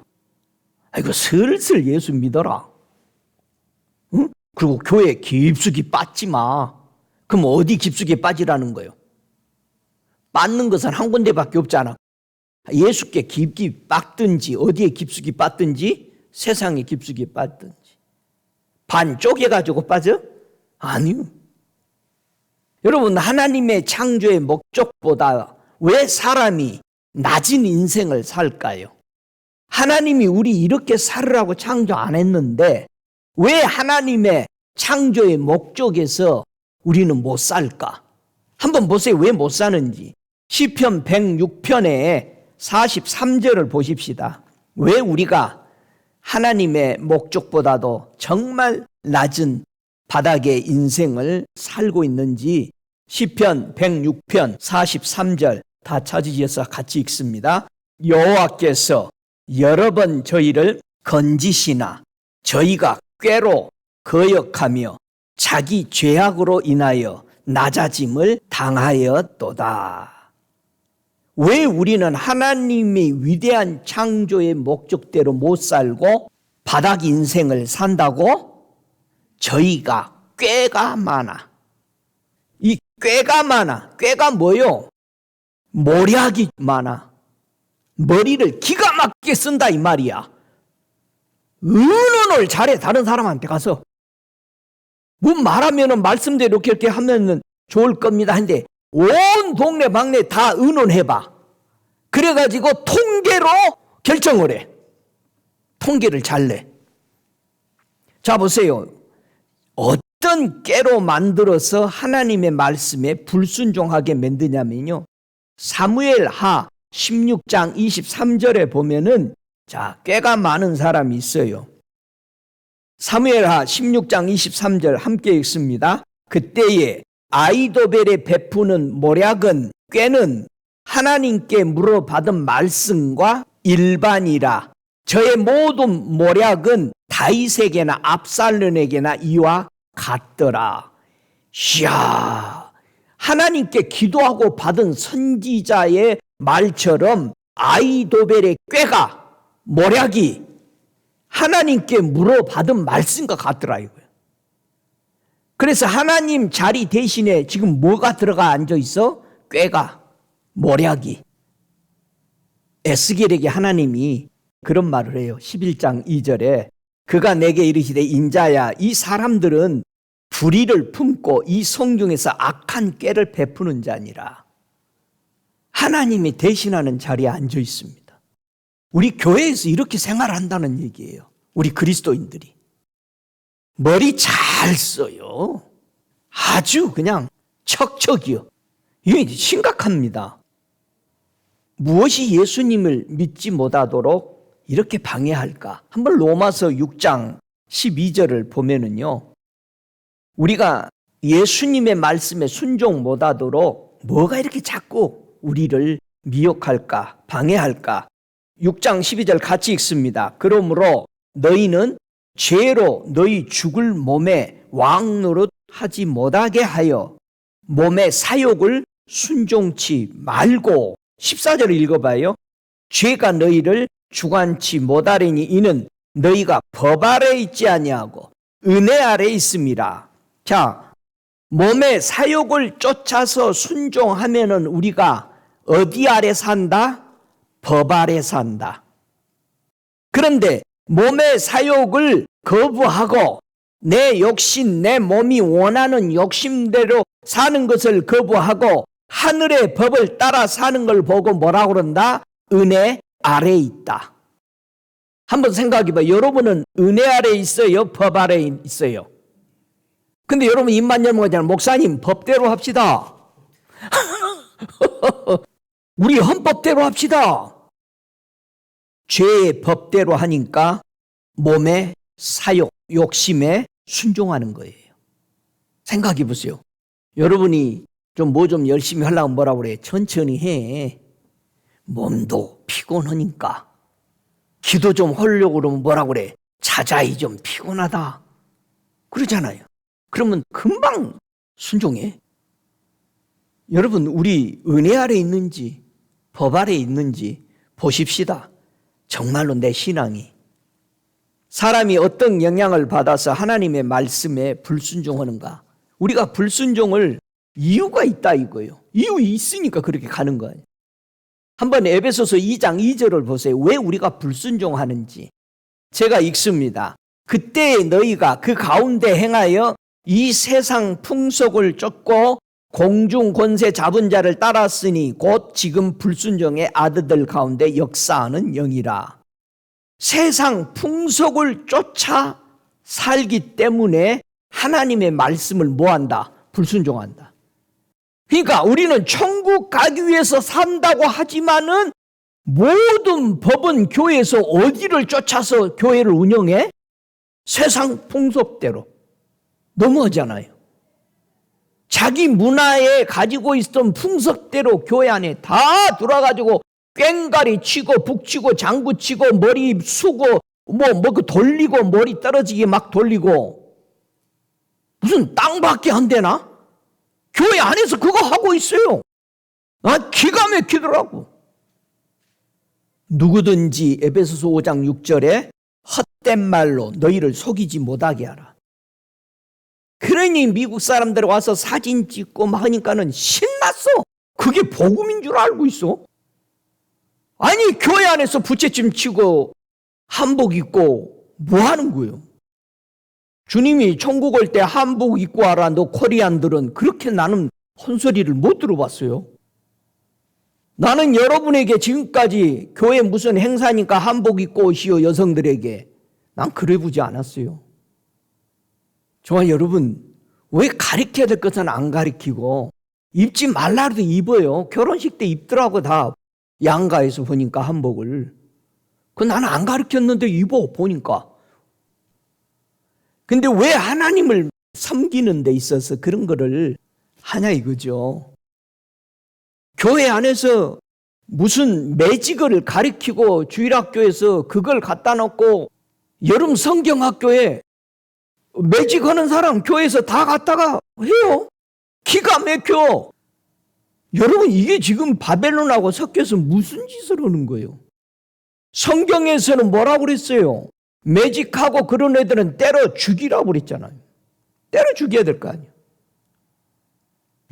아이고, 슬슬 예수 믿어라. 응? 그리고 교회 깊숙이 빠지지 마. 그럼 어디 깊숙이 빠지라는 거예요? 빠는 것은 한 군데밖에 없잖아. 예수께 깊이 빠든지 어디에 깊숙이 빠든지 세상에 깊숙이 빠든지. 반 쪼개가지고 빠져? 아니요. 여러분, 하나님의 창조의 목적보다 왜 사람이 낮은 인생을 살까요? 하나님이 우리 이렇게 살으라고 창조 안 했는데 왜 하나님의 창조의 목적에서 우리는 못 살까? 한번 보세요. 왜 못 사는지. 시편 106편에 43절을 보십시다. 왜 우리가 하나님의 목적보다도 정말 낮은 바닥의 인생을 살고 있는지 시편 106편 43절 다 찾으셔서 같이 읽습니다. 여호와께서 여러 번 저희를 건지시나 저희가 꾀로 거역하며 자기 죄악으로 인하여 낮아짐을 당하였도다. 왜 우리는 하나님이 위대한 창조의 목적대로 못 살고 바닥 인생을 산다고? 저희가 꾀가 많아. 이 꾀가 많아. 꾀가 뭐요? 모략이 많아. 머리를 기가 막히게 쓴다 이 말이야. 의논을 잘해. 다른 사람한테 가서 뭐 말하면은 말씀대로 이렇게 하면은 좋을 겁니다. 근데 온 동네 방네 다 의논해봐. 그래가지고 통계로 결정을 해. 통계를 잘 내. 자, 보세요. 어떤 꾀로 만들어서 하나님의 말씀에 불순종하게 만드냐면요, 사무엘하 16장 23절에 보면은, 자, 꾀가 많은 사람이 있어요. 사무엘하 16장 23절 함께 읽습니다. 그때에 아이도벨에 베푸는 모략은 꾀는 하나님께 물어받은 말씀과 일반이라. 저의 모든 모략은 다윗에게나 압살론에게나 이와 같더라. 이야, 하나님께 기도하고 받은 선지자의 말처럼 아이도벨의 꾀가, 모략이 하나님께 물어받은 말씀과 같더라 이거예요. 그래서 하나님 자리 대신에 지금 뭐가 들어가 앉아 있어? 꾀가, 모략이. 에스겔에게 하나님이 그런 말을 해요. 11장 2절에 그가 내게 이르시되 인자야, 이 사람들은 불의를 품고 이 성중에서 악한 꾀를 베푸는 자니라. 하나님이 대신하는 자리에 앉아 있습니다. 우리 교회에서 이렇게 생활한다는 얘기예요. 우리 그리스도인들이. 머리 잘 써요. 아주 그냥 척척이요. 이게 심각합니다. 무엇이 예수님을 믿지 못하도록 이렇게 방해할까? 한번 로마서 6장 12절을 보면은요, 우리가 예수님의 말씀에 순종 못하도록 뭐가 이렇게 자꾸 우리를 미혹할까, 방해할까? 6장 12절 같이 읽습니다. 그러므로 너희는 죄로 너희 죽을 몸에 왕노릇 하지 못하게 하여 몸의 사욕을 순종치 말고 14절을 읽어봐요. 죄가 너희를 주관치 못하리니 이는 너희가 법 아래 있지 아니하고 은혜 아래 있음이라. 자, 몸의 사욕을 쫓아서 순종하면은 우리가 어디 아래 산다? 법 아래 산다. 그런데 몸의 사욕을 거부하고 내 욕심, 내 몸이 원하는 욕심대로 사는 것을 거부하고 하늘의 법을 따라 사는 걸 보고 뭐라고 그런다? 은혜 아래 있다. 한번 생각해 봐. 여러분은 은혜 아래 있어요? 법 아래 있어요? 근데 여러분 입만 열면 그냥 목사님 법대로 합시다. 우리 헌법대로 합시다. 죄의 법대로 하니까 몸의 사욕, 욕심에 순종하는 거예요. 생각해 보세요. 여러분이 좀 뭐 좀 열심히 하려면 뭐라고 그래? 천천히 해. 몸도 피곤하니까. 기도 좀 하려고 그러면 뭐라고 그래? 자자히 좀 피곤하다. 그러잖아요. 그러면 금방 순종해. 여러분, 우리 은혜 아래 있는지 법 아래 있는지 보십시다. 정말로 내 신앙이 사람이 어떤 영향을 받아서 하나님의 말씀에 불순종하는가? 우리가 불순종을 이유가 있다 이거예요. 이유 있으니까 그렇게 가는 거예요. 한번 에베소서 2장 2절을 보세요. 왜 우리가 불순종하는지. 제가 읽습니다. 그때 너희가 그 가운데 행하여 이 세상 풍속을 쫓고 공중 권세 잡은 자를 따랐으니 곧 지금 불순종의 아들들 가운데 역사하는 영이라. 세상 풍속을 쫓아 살기 때문에 하나님의 말씀을 뭐한다? 불순종한다. 그러니까 우리는 천국 가기 위해서 산다고 하지만은 모든 법은 교회에서 어디를 쫓아서 교회를 운영해? 세상 풍속대로. 너무하잖아요. 자기 문화에 가지고 있던 풍속대로 교회 안에 다 들어와가지고 꽹가리 치고 북치고 장구 치고 머리 수고 그 돌리고 머리 떨어지게 막 돌리고 무슨 땅밖에 안 되나? 교회 안에서 그거 하고 있어요. 기가 막히더라고. 누구든지 에베소서 5장 6절에 헛된 말로 너희를 속이지 못하게 하라. 그러니 미국 사람들 와서 사진 찍고 막 하니까는 신났어. 그게 복음인 줄 알고 있어. 아니 교회 안에서 부채춤 치고 한복 입고 뭐 하는 거예요? 주님이 천국 올 때 한복 입고 와라. 너 코리안들은 그렇게 나는 헛소리를 못 들어봤어요. 나는 여러분에게 지금까지 교회 무슨 행사니까 한복 입고 오시오 여성들에게. 난 그래 보지 않았어요. 정말 여러분 왜 가르쳐야 될 것은 안 가르치고 입지 말라도 입어요. 결혼식 때 입더라고 다 양가에서 보니까 한복을. 그 나는 안 가르쳤는데 입어 보니까. 근데 왜 하나님을 섬기는 데 있어서 그런 거를 하냐 이거죠. 교회 안에서 무슨 매직을 가르치고 주일학교에서 그걸 갖다 놓고 여름 성경학교에 매직하는 사람 교회에서 다 갖다가 해요. 기가 막혀. 여러분 이게 지금 바벨론하고 섞여서 무슨 짓을 하는 거예요? 성경에서는 뭐라고 그랬어요? 매직하고 그런 애들은 때려 죽이라고 그랬잖아요. 때려 죽여야 될 거 아니에요.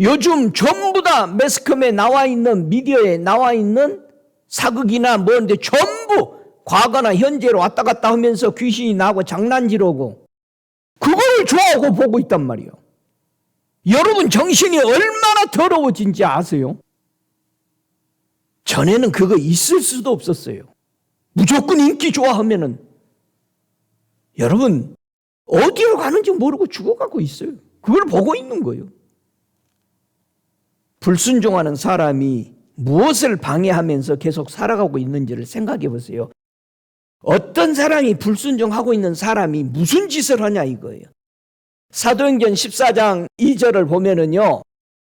요즘 전부 다 매스컴에 나와 있는 미디어에 나와 있는 사극이나 뭔데 전부 과거나 현재로 왔다 갔다 하면서 귀신이 나고 장난질하고 그걸 좋아하고 보고 있단 말이에요. 여러분 정신이 얼마나 더러워진지 아세요? 전에는 그거 있을 수도 없었어요. 무조건 인기 좋아하면은 여러분 어디로 가는지 모르고 죽어가고 있어요. 그걸 보고 있는 거예요. 불순종하는 사람이 무엇을 방해하면서 계속 살아가고 있는지를 생각해 보세요. 어떤 사람이 불순종하고 있는 사람이 무슨 짓을 하냐 이거예요. 사도행전 14장 2절을 보면은요.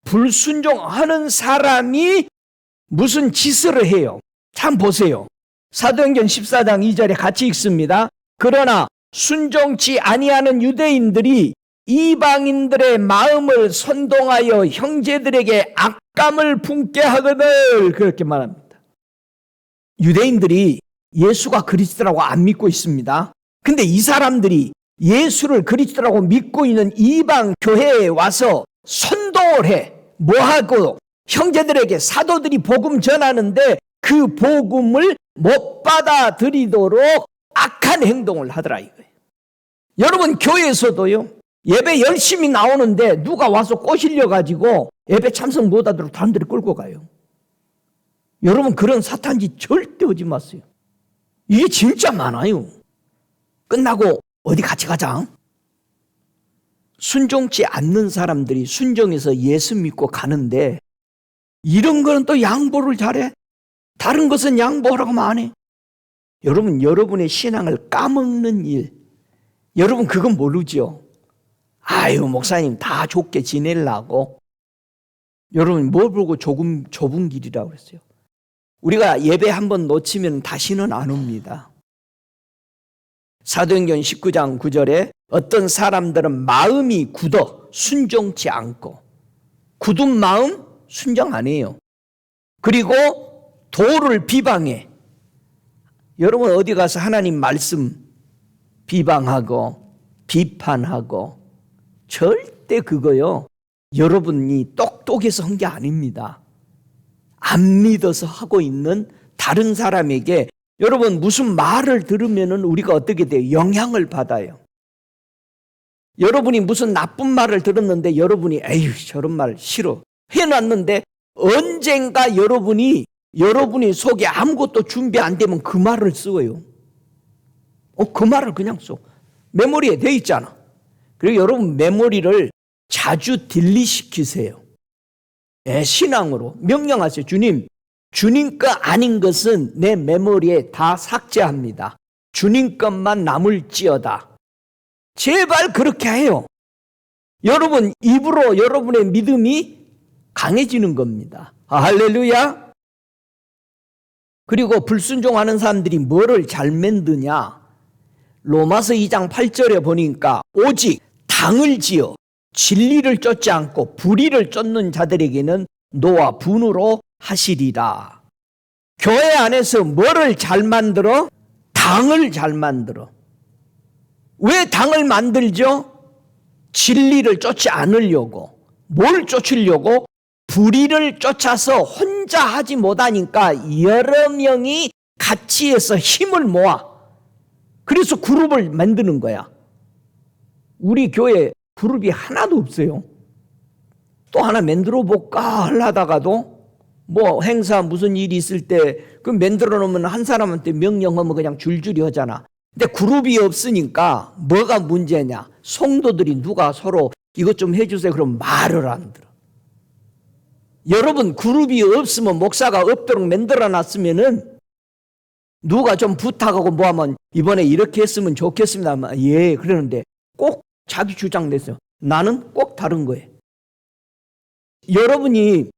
불순종하는 사람이 무슨 짓을 해요. 참 보세요. 사도행전 14장 2절에 같이 읽습니다. 그러나 순종치 아니하는 유대인들이 이방인들의 마음을 선동하여 형제들에게 악감을 품게 하거늘, 그렇게 말합니다. 유대인들이 예수가 그리스도라고 안 믿고 있습니다. 근데 이 사람들이 예수를 그리스도라고 믿고 있는 이방 교회에 와서 선동을 해. 뭐하고? 형제들에게 사도들이 복음 전하는데 그 복음을 못 받아들이도록 악한 행동을 하더라 이거예요. 여러분, 교회에서도요, 예배 열심히 나오는데 누가 와서 꼬실려 가지고 예배 참석 못하도록 다른 데로 끌고 가요. 여러분, 그런 사탄짓 절대 하지 마세요. 이게 진짜 많아요. 끝나고 어디 같이 가자. 순종치 않는 사람들이 순종해서 예수 믿고 가는데 이런 거는 또 양보를 잘해. 다른 것은 양보하라고 하면 안 해. 여러분, 여러분의 신앙을 까먹는 일, 여러분 그건 모르죠. 아유, 목사님 다 좋게 지내려고. 여러분, 뭘 보고 좁은 길이라고 그랬어요? 우리가 예배 한번 놓치면 다시는 안 옵니다. 사도행전 19장 9절에 어떤 사람들은 마음이 굳어 순종치 않고, 굳은 마음 순종 안 해요. 그리고 도를 비방해. 여러분, 어디 가서 하나님 말씀 비방하고 비판하고, 절대 그거요, 여러분이 똑똑해서 한 게 아닙니다. 안 믿어서 하고 있는 다른 사람에게 여러분 무슨 말을 들으면은 우리가 어떻게 돼요? 영향을 받아요. 여러분이 무슨 나쁜 말을 들었는데 여러분이 에휴 저런 말 싫어 해놨는데 언젠가 여러분이 속에 아무것도 준비 안 되면 그 말을 써요. 그 말을 그냥 써. 메모리에 돼 있잖아. 그리고 여러분 메모리를 자주 딜리시키세요. 신앙으로 명령하세요. 주님 거 아닌 것은 내 메모리에 다 삭제합니다. 주님 것만 남을지어다. 제발 그렇게 해요. 여러분 입으로 여러분의 믿음이 강해지는 겁니다. 할렐루야. 그리고 불순종하는 사람들이 뭐를 잘 만드냐? 로마서 2장 8절에 보니까 오직 당을 지어 진리를 쫓지 않고 불의를 쫓는 자들에게는 노와 분으로 하시리라. 교회 안에서 뭐를 잘 만들어? 당을 잘 만들어. 왜 당을 만들죠? 진리를 쫓지 않으려고. 뭘 쫓으려고? 불의를 쫓아서 혼자 하지 못하니까 여러 명이 같이 해서 힘을 모아. 그래서 그룹을 만드는 거야. 우리 교회 그룹이 하나도 없어요. 또 하나 만들어 볼까 하려다가도 뭐 행사 무슨 일이 있을 때 그 만들어 놓으면 한 사람한테 명령하면 그냥 줄줄이 하잖아. 근데 그룹이 없으니까 뭐가 문제냐? 성도들이 누가 서로 이것 좀 해주세요 그럼 말을 안 들어. 여러분 그룹이 없으면 목사가 없도록 만들어 놨으면은 누가 좀 부탁하고 뭐하면 이번에 이렇게 했으면 좋겠습니다. 예 그러는데 꼭 자기 주장 냈어요. 나는 꼭 다른 거예요. 여러분이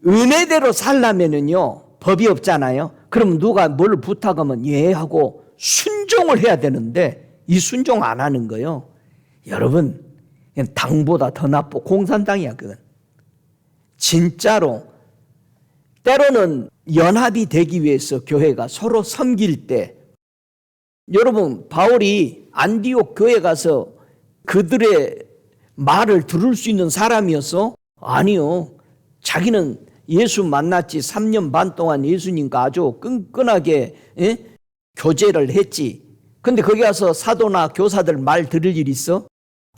은혜대로 살려면은요 법이 없잖아요. 그럼 누가 뭘 부탁하면 예 하고 순종을 해야 되는데 이 순종 안 하는 거요. 여러분 당보다 더 나빠. 공산당이야 그건. 진짜로 때로는 연합이 되기 위해서 교회가 서로 섬길 때 여러분 바울이 안디옥 교회 가서 그들의 말을 들을 수 있는 사람이었어? 아니요. 자기는 예수 만났지 3년 반 동안 예수님과 아주 끈끈하게 교제를 했지. 근데 거기 가서 사도나 교사들 말 들을 일 있어?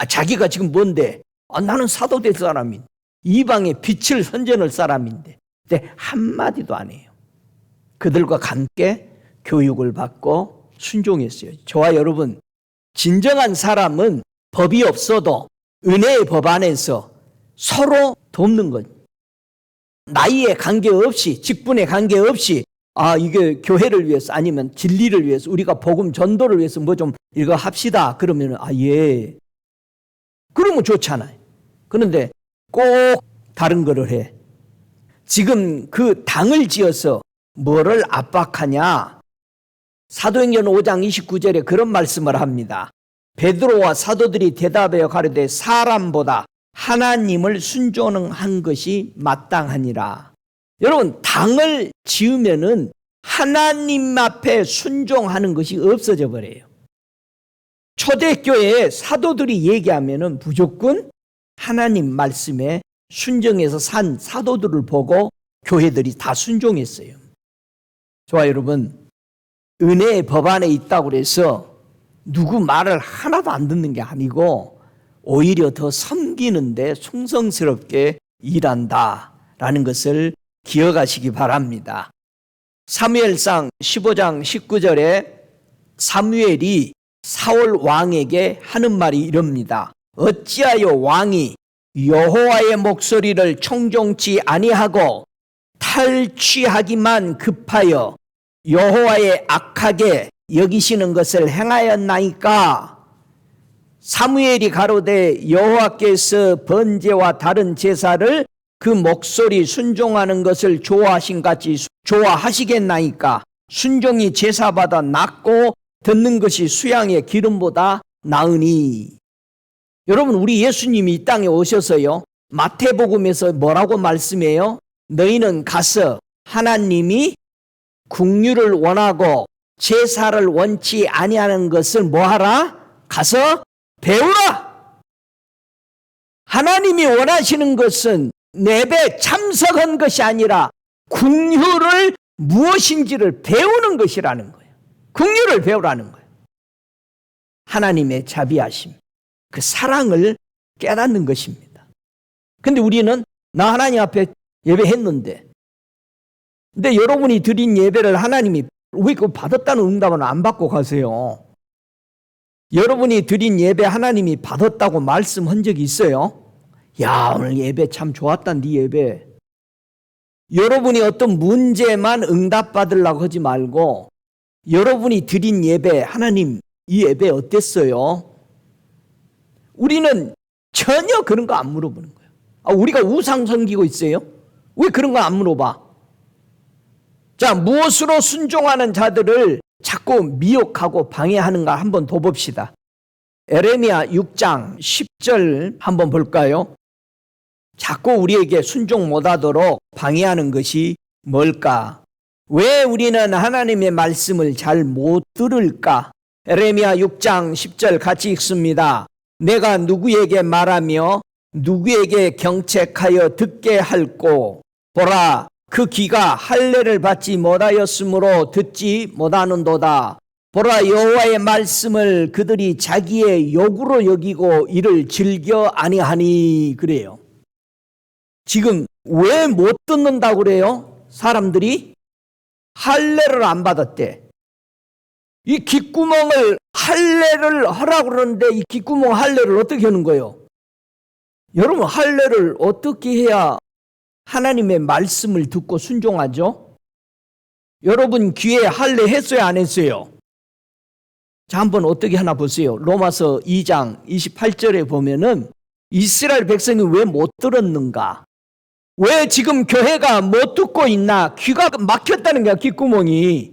자기가 지금 뭔데? 나는 사도 될 사람인 이방의 빛을 선전할 사람인데. 근데 한마디도 안 해요. 그들과 함께 교육을 받고 순종했어요. 저와 여러분 진정한 사람은 법이 없어도 은혜의 법 안에서 서로 돕는 것. 나이에 관계없이 직분에 관계없이 이게 교회를 위해서 아니면 진리를 위해서 우리가 복음 전도를 위해서 뭐 좀 이거 합시다. 그러면 예. 그러면 좋잖아요. 그런데 꼭 다른 거를 해. 지금 그 당을 지어서 뭐를 압박하냐? 사도행전 5장 29절에 그런 말씀을 합니다. 베드로와 사도들이 대답하여 가로되 사람보다 하나님을 순종한 것이 마땅하니라. 여러분, 당을 지으면은 하나님 앞에 순종하는 것이 없어져 버려요. 초대교회에 사도들이 얘기하면은 무조건 하나님 말씀에 순종해서 산 사도들을 보고 교회들이 다 순종했어요. 좋아요, 여러분. 은혜의 법 안에 있다고 해서 누구 말을 하나도 안 듣는 게 아니고 오히려 더 섬기는데 충성스럽게 일한다라는 것을 기억하시기 바랍니다. 사무엘상 15장 19절에 사무엘이 사울 왕에게 하는 말이 이럽니다. 어찌하여 왕이 여호와의 목소리를 청종치 아니하고 탈취하기만 급하여 여호와의 악하게 여기시는 것을 행하였나이까? 사무엘이 가로되 여호와께서 번제와 다른 제사를 그 목소리 순종하는 것을 좋아하신 같이 좋아하시겠나이까? 순종이 제사보다 낫고 듣는 것이 수양의 기름보다 나으니. 여러분, 우리 예수님이 이 땅에 오셔서요, 마태복음에서 뭐라고 말씀해요? 너희는 가서 하나님이 긍휼을 원하고 제사를 원치 아니하는 것을 뭐하라? 가서 배우라. 하나님이 원하시는 것은 예배 참석한 것이 아니라 긍휼을 무엇인지를 배우는 것이라는 거예요. 긍휼을 배우라는 거예요. 하나님의 자비하심, 그 사랑을 깨닫는 것입니다. 근데 우리는 나 하나님 앞에 예배했는데, 근데 여러분이 드린 예배를 하나님이 왜 그거 받았다는 응답은 안 받고 가세요? 여러분이 드린 예배 하나님이 받았다고 말씀한 적이 있어요? 야, 오늘 예배 참 좋았다, 네 예배. 여러분이 어떤 문제만 응답받으려고 하지 말고 여러분이 드린 예배, 하나님 이 예배 어땠어요? 우리는 전혀 그런 거 안 물어보는 거예요. 우리가 우상 섬기고 있어요? 왜 그런 거 안 물어봐? 자, 무엇으로 순종하는 자들을 자꾸 미혹하고 방해하는가 한번 더 봅시다. 에레미야 6장 10절 한번 볼까요? 자꾸 우리에게 순종 못하도록 방해하는 것이 뭘까? 왜 우리는 하나님의 말씀을 잘 못 들을까? 에레미야 6장 10절 같이 읽습니다. 내가 누구에게 말하며 누구에게 경책하여 듣게 할꼬? 보라, 그 귀가 할례를 받지 못하였으므로 듣지 못하는도다. 보라, 여호와의 말씀을 그들이 자기의 욕으로 여기고 이를 즐겨 아니하니. 그래요. 지금 왜 못 듣는다고 그래요? 사람들이 할례를 안 받았대. 이 귓구멍을 할례를 하라고 그러는데 이 귓구멍 할례를 어떻게 하는 거예요? 여러분, 할례를 어떻게 해야 하나님의 말씀을 듣고 순종하죠? 여러분 귀에 할례 했어요, 안 했어요? 자, 한번 어떻게 하나 보세요. 로마서 2장 28절에 보면은 이스라엘 백성이 왜 못 들었는가? 왜 지금 교회가 못 듣고 있나? 귀가 막혔다는 거야, 귓구멍이.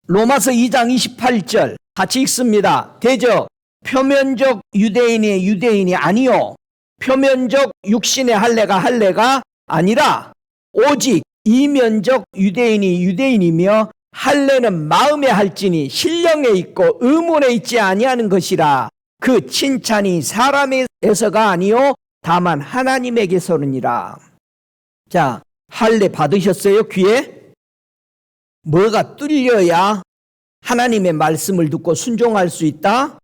로마서 2장 28절 같이 읽습니다. 대저 표면적 유대인이 유대인이 아니요 표면적 육신의 할례가 아니라 오직 이면적 유대인이 유대인이며 할례는 마음에 할지니 신령에 있고 의문에 있지 아니하는 것이라. 그 칭찬이 사람에서가 아니요 다만 하나님에게서느니라. 자, 할례 받으셨어요? 귀에? 뭐가 뚫려야 하나님의 말씀을 듣고 순종할 수 있다?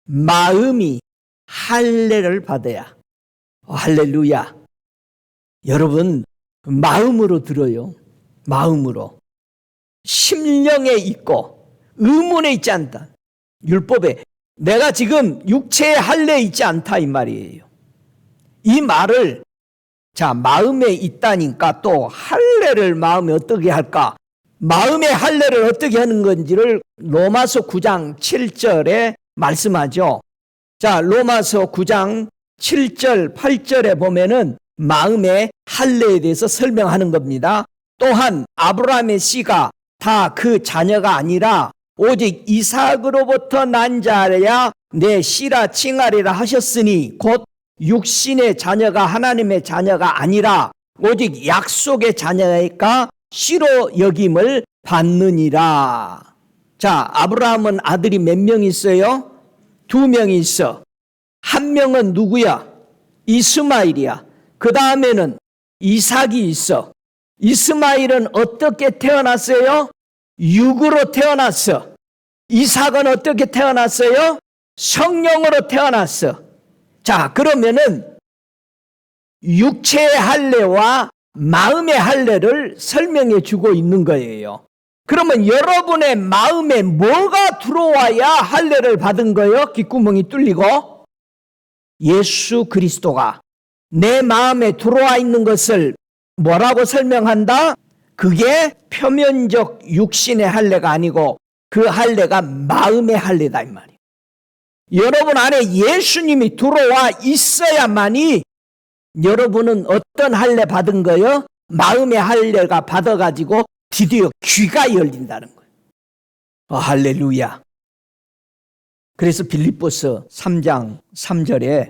마음이 할례를 받아야. 할렐루야. 여러분, 마음으로 들어요. 마음으로. 심령에 있고 의문에 있지 않다. 율법에 내가 지금 육체의 할례에 있지 않다, 이 말이에요. 이 말을 자, 마음에 있다니까 또 할례를 마음에 어떻게 할까? 마음의 할례를 어떻게 하는 건지를 로마서 9장 7절에 말씀하죠. 자, 로마서 9장 7절 8절에 보면은 마음의 할례에 대해서 설명하는 겁니다. 또한 아브라함의 씨가 다 그 자녀가 아니라 오직 이삭으로부터 난 자야 내 씨라 칭하리라 하셨으니 곧 육신의 자녀가 하나님의 자녀가 아니라 오직 약속의 자녀가 씨로 여김을 받느니라. 자, 아브라함은 아들이 몇 명 있어요? 2명이 있어. 한 명은 누구야? 이스마일이야. 그 다음에는 이삭이 있어. 이스마일은 어떻게 태어났어요? 육으로 태어났어. 이삭은 어떻게 태어났어요? 성령으로 태어났어. 자, 그러면은 육체의 할례와 마음의 할례를 설명해 주고 있는 거예요. 그러면 여러분의 마음에 뭐가 들어와야 할례를 받은 거예요? 귓구멍이 뚫리고 예수 그리스도가 내 마음에 들어와 있는 것을 뭐라고 설명한다? 그게 표면적 육신의 할례가 아니고 그 할례가 마음의 할례다 이 말이에요. 여러분 안에 예수님이 들어와 있어야만이 여러분은 어떤 할례 받은 거예요? 마음의 할례가 받아가지고 드디어 귀가 열린다는 거예요. 할렐루야. 그래서 빌립보서 3장 3절에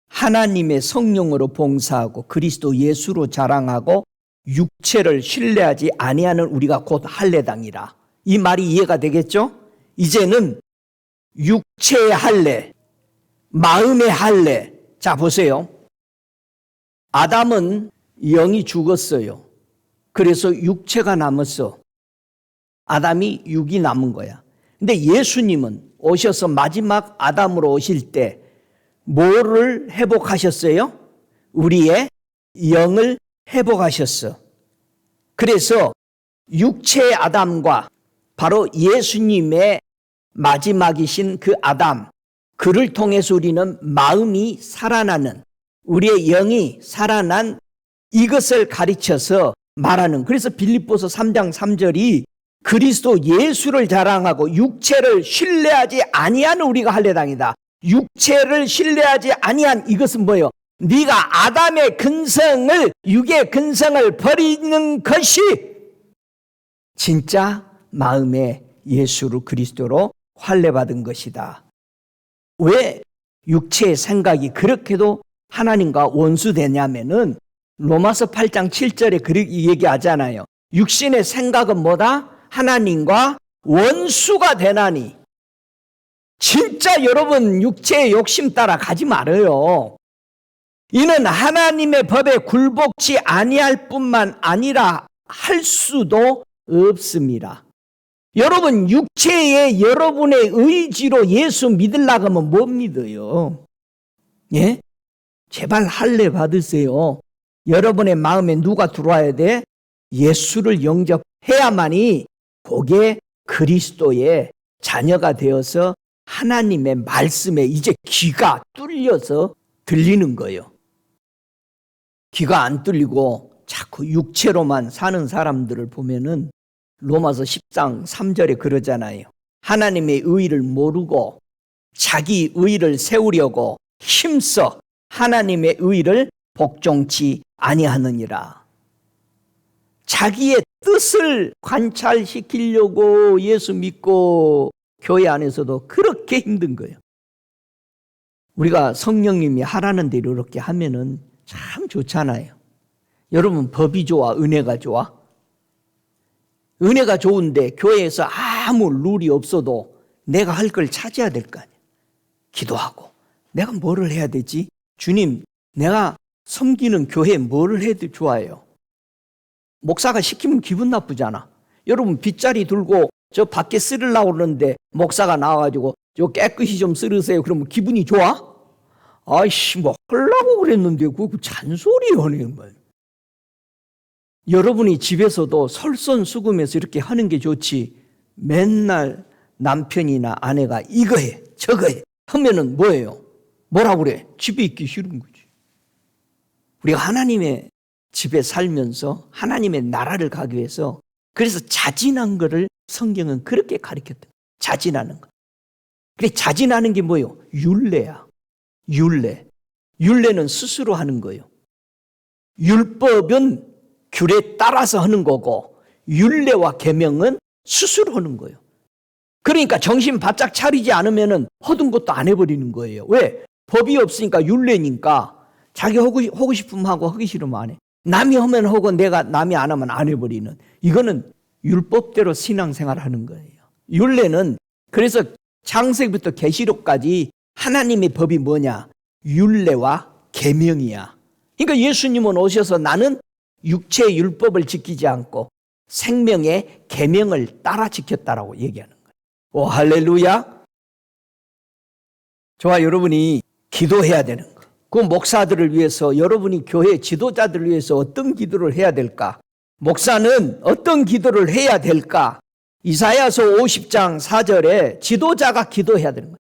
하나님의 성령으로 봉사하고 그리스도 예수로 자랑하고 육체를 신뢰하지 아니하는 우리가 곧 할례당이라. 이 말이 이해가 되겠죠? 이제는 육체의 할례, 마음의 할례. 자, 보세요. 아담은 영이 죽었어요. 그래서 육체가 남았어. 아담이 육이 남은 거야. 근데 예수님은 오셔서 마지막 아담으로 오실 때 뭐를 회복하셨어요? 우리의 영을 회복하셨어. 그래서 육체의 아담과 바로 예수님의 마지막이신 그 아담, 그를 통해서 우리는 마음이 살아나는, 우리의 영이 살아난 이것을 가르쳐서 말하는. 그래서 빌립보서 3장 3절이 그리스도 예수를 자랑하고 육체를 신뢰하지 아니하는 우리가 할례당이다. 육체를 신뢰하지 아니한 이것은 뭐예요? 네가 아담의 근성을, 육의 근성을 버리는 것이 진짜 마음의 예수로 그리스도로 할례받은 것이다. 왜 육체의 생각이 그렇게도 하나님과 원수되냐면은 로마서 8장 7절에 그렇게 얘기하잖아요. 육신의 생각은 뭐다? 하나님과 원수가 되나니. 진짜 여러분 육체의 욕심 따라 가지 말아요. 이는 하나님의 법에 굴복치 아니할 뿐만 아니라 할 수도 없습니다. 여러분 육체의 여러분의 의지로 예수 믿으려고 하면 못 믿어요. 예? 제발 할례 받으세요. 여러분의 마음에 누가 들어와야 돼? 예수를 영접해야만이 그게 그리스도의 자녀가 되어서 하나님의 말씀에 이제 귀가 뚫려서 들리는 거예요. 귀가 안 뚫리고 자꾸 육체로만 사는 사람들을 보면은 로마서 10장 3절에 그러잖아요. 하나님의 의의를 모르고 자기 의의를 세우려고 힘써 하나님의 의의를 복종치 아니하느니라. 자기의 뜻을 관찰시키려고 예수 믿고 교회 안에서도 그렇게 힘든 거예요. 우리가 성령님이 하라는 대로 이렇게 하면은 참 좋잖아요. 여러분 법이 좋아, 은혜가 좋아? 은혜가 좋은데 교회에서 아무 룰이 없어도 내가 할 걸 찾아야 될 거 아니에요. 기도하고 내가 뭐를 해야 되지? 주님, 내가 섬기는 교회에 뭐를 해도 좋아요. 목사가 시키면 기분 나쁘잖아. 여러분 빗자리 들고 저 밖에 쓸으려고 그러는데 목사가 나와가지고 저 깨끗이 좀 쓸으세요. 그러면 기분이 좋아? 아이씨 뭐 하려고 그랬는데 그거 잔소리 하네. 여러분이 집에서도 솔선수범해서 이렇게 하는 게 좋지. 맨날 남편이나 아내가 이거 해 저거 해 하면은 뭐예요? 뭐라고 그래? 집에 있기 싫은 거지. 우리가 하나님의 집에 살면서 하나님의 나라를 가기 위해서 그래서 자진한 거를 성경은 그렇게 가르쳤다. 자진하는 거. 그래 자진하는 게 뭐예요? 율례야. 율례. 율례는 스스로 하는 거예요. 율법은 규례에 따라서 하는 거고 율례와 계명은 스스로 하는 거예요. 그러니까 정신 바짝 차리지 않으면 허든 것도 안 해버리는 거예요. 왜? 법이 없으니까, 율례니까. 자기 하고 싶으면 하고 하기 싫으면 안 해. 남이 하면 하고 내가 남이 안 하면 안 해버리는. 이거는 율법대로 신앙생활 하는 거예요. 율례는 그래서 창세기부터 계시록까지 하나님의 법이 뭐냐? 율례와 계명이야. 그러니까 예수님은 오셔서 나는 육체의 율법을 지키지 않고 생명의 계명을 따라 지켰다라고 얘기하는 거예요. 오, 할렐루야. 저와 여러분이 기도해야 되는 거. 그 목사들을 위해서, 여러분이 교회 지도자들을 위해서 어떤 기도를 해야 될까? 목사는 어떤 기도를 해야 될까? 이사야서 50장 4절에 지도자가 기도해야 되는 거예요.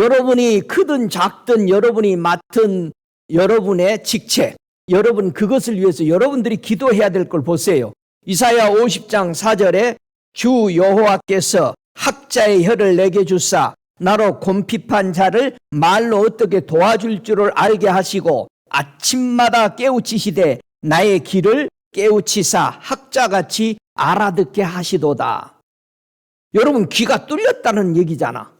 여러분이 크든 작든 여러분이 맡은 여러분의 직책, 여러분 그것을 위해서 여러분들이 기도해야 될 걸 보세요. 이사야 50장 4절에 주 여호와께서 학자의 혀를 내게 주사 나로 곰핍한 자를 말로 어떻게 도와줄 줄을 알게 하시고 아침마다 깨우치시되 나의 길을 깨우치사 학자같이 알아듣게 하시도다. 여러분 귀가 뚫렸다는 얘기잖아.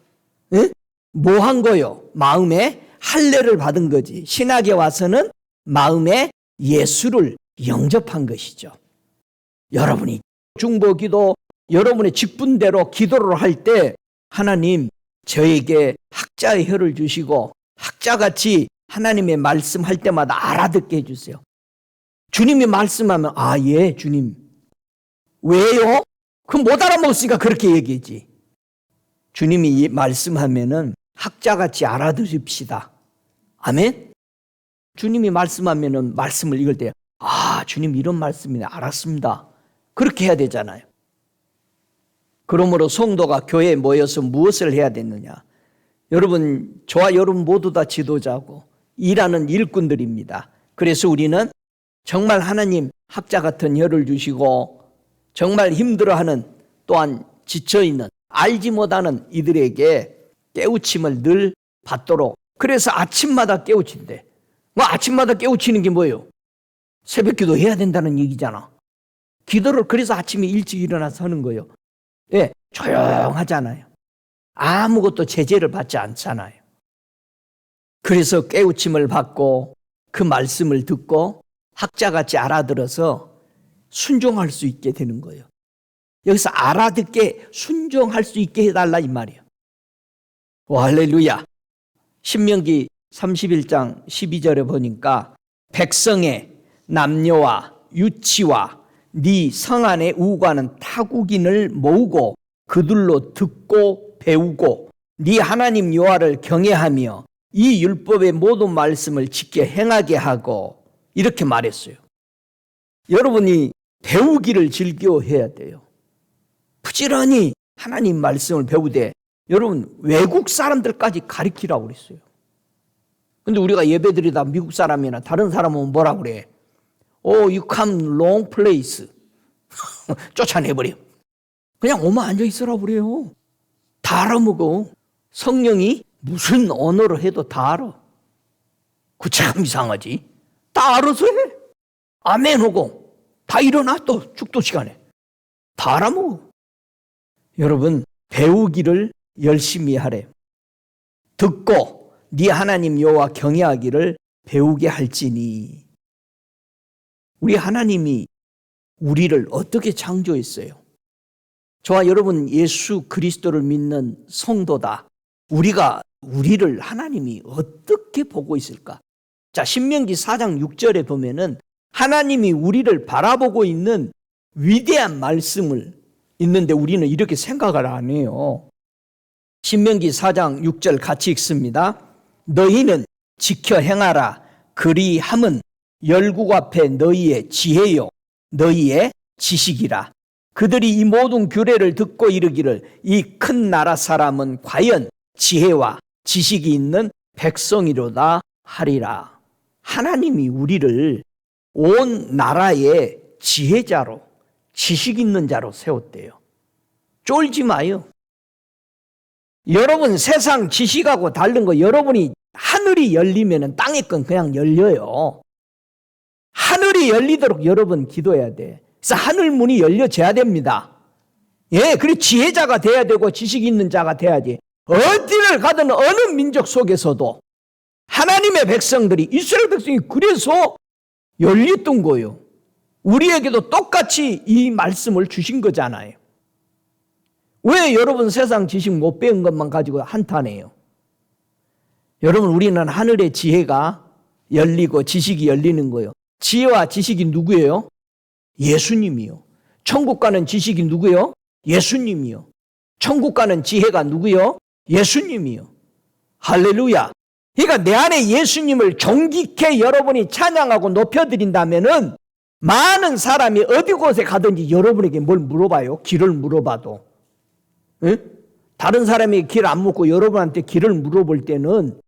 뭐 한 거요? 마음에 할례를 받은 거지. 신학에 와서는 마음에 예수를 영접한 것이죠. 여러분이 중보기도 여러분의 직분대로 기도를 할 때 하나님 저에게 학자의 혀를 주시고 학자같이 하나님의 말씀할 때마다 알아듣게 해주세요. 주님이 말씀하면 예 주님. 왜요? 그럼 못 알아먹었으니까 그렇게 얘기했지. 주님이 말씀하면은 학자같이 알아들읍시다. 아멘? 주님이 말씀하면은 말씀을 읽을 때 주님 이런 말씀이네 알았습니다. 그렇게 해야 되잖아요. 그러므로 성도가 교회에 모여서 무엇을 해야 되느냐? 여러분, 저와 여러분 모두 다 지도자고 일하는 일꾼들입니다. 그래서 우리는 정말 하나님 학자 같은 혀를 주시고 정말 힘들어하는 또한 지쳐있는 알지 못하는 이들에게 깨우침을 늘 받도록. 그래서 아침마다 깨우친대. 아침마다 깨우치는 게 뭐예요? 새벽 기도 해야 된다는 얘기잖아. 기도를 그래서 아침에 일찍 일어나서 하는 거예요. 예, 조용하잖아요. 아무것도 제재를 받지 않잖아요. 그래서 깨우침을 받고 그 말씀을 듣고 학자같이 알아들어서 순종할 수 있게 되는 거예요. 여기서 알아듣게 순종할 수 있게 해달라 이 말이에요. 할렐루야. 신명기 31장 12절에 보니까 백성의 남녀와 유치와 네 성 안에 우고하는 타국인을 모으고 그들로 듣고 배우고 네 하나님 여호와를 경외하며 이 율법의 모든 말씀을 지켜 행하게 하고 이렇게 말했어요. 여러분이 배우기를 즐겨해야 돼요. 부지런히 하나님 말씀을 배우되 여러분 외국 사람들까지 가르치라고 그랬어요. 근데 우리가 예배드리다 미국 사람이나 다른 사람은 뭐라 그래? You come wrong place. 쫓아내버려. 그냥 오면 앉아있으라고 그래요. 다 알아먹어. 성령이 무슨 언어로 해도 다 알아. 그 참 이상하지. 다 알아서 해. 아멘 하고 다 일어나 또 축도 시간에. 다 알아먹어. 여러분 배우기를 열심히 하래. 듣고 네 하나님 여호와 경외하기를 배우게 할지니. 우리 하나님이 우리를 어떻게 창조했어요? 저와 여러분 예수 그리스도를 믿는 성도다. 우리를 하나님이 어떻게 보고 있을까? 자, 신명기 4장 6절에 보면은 하나님이 우리를 바라보고 있는 위대한 말씀을 있는데 우리는 이렇게 생각을 안 해요. 신명기 4장 6절 같이 읽습니다. 너희는 지켜 행하라. 그리함은 열국 앞에 너희의 지혜요 너희의 지식이라. 그들이 이 모든 규례를 듣고 이르기를 이 큰 나라 사람은 과연 지혜와 지식이 있는 백성이로다 하리라. 하나님이 우리를 온 나라의 지혜자로 지식 있는 자로 세웠대요. 쫄지 마요. 여러분 세상 지식하고 다른 거 여러분이 하늘이 열리면 땅의 건 그냥 열려요. 하늘이 열리도록 여러분 기도해야 돼. 그래서 하늘 문이 열려져야 됩니다. 예, 그리고 지혜자가 돼야 되고 지식 있는 자가 돼야지. 어디를 가든 어느 민족 속에서도 하나님의 백성들이, 이스라엘 백성이 그래서 열렸던 거예요. 우리에게도 똑같이 이 말씀을 주신 거잖아요. 왜 여러분 세상 지식 못 배운 것만 가지고 한탄해요? 여러분, 우리는 하늘의 지혜가 열리고 지식이 열리는 거예요. 지혜와 지식이 누구예요? 예수님이요. 천국 가는 지식이 누구요? 예수님이요. 천국 가는 지혜가 누구요? 예수님이요. 할렐루야. 그러니까 내 안에 예수님을 정직히 여러분이 찬양하고 높여드린다면은 많은 사람이 어디 곳에 가든지 여러분에게 뭘 물어봐요? 길을 물어봐도. 응? 다른 사람이 길 안 묻고 여러분한테 길을 물어볼 때는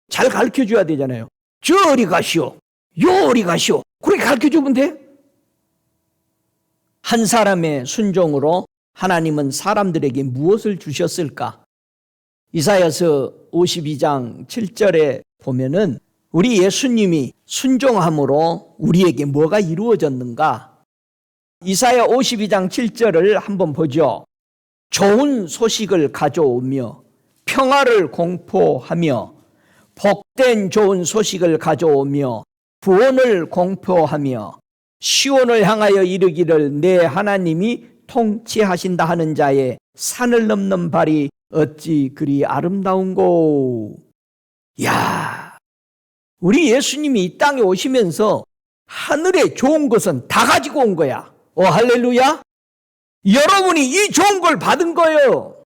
잘 가르쳐 줘야 되잖아요. 저리 가시오. 요리 가시오. 그렇게 가르쳐 주면 돼? 한 사람의 순종으로 하나님은 사람들에게 무엇을 주셨을까? 이사야서 52장 7절에 보면은 우리 예수님이 순종함으로 우리에게 뭐가 이루어졌는가? 이사야 52장 7절을 한번 보죠. 좋은 소식을 가져오며 평화를 공포하며 복된 좋은 소식을 가져오며 구원을 공포하며 시온을 향하여 이르기를 내 하나님이 통치하신다 하는 자의 산을 넘는 발이 어찌 그리 아름다운고. 야, 우리 예수님이 이 땅에 오시면서 하늘에 좋은 것은 다 가지고 온 거야. 할렐루야. 여러분이 이 좋은 걸 받은 거예요.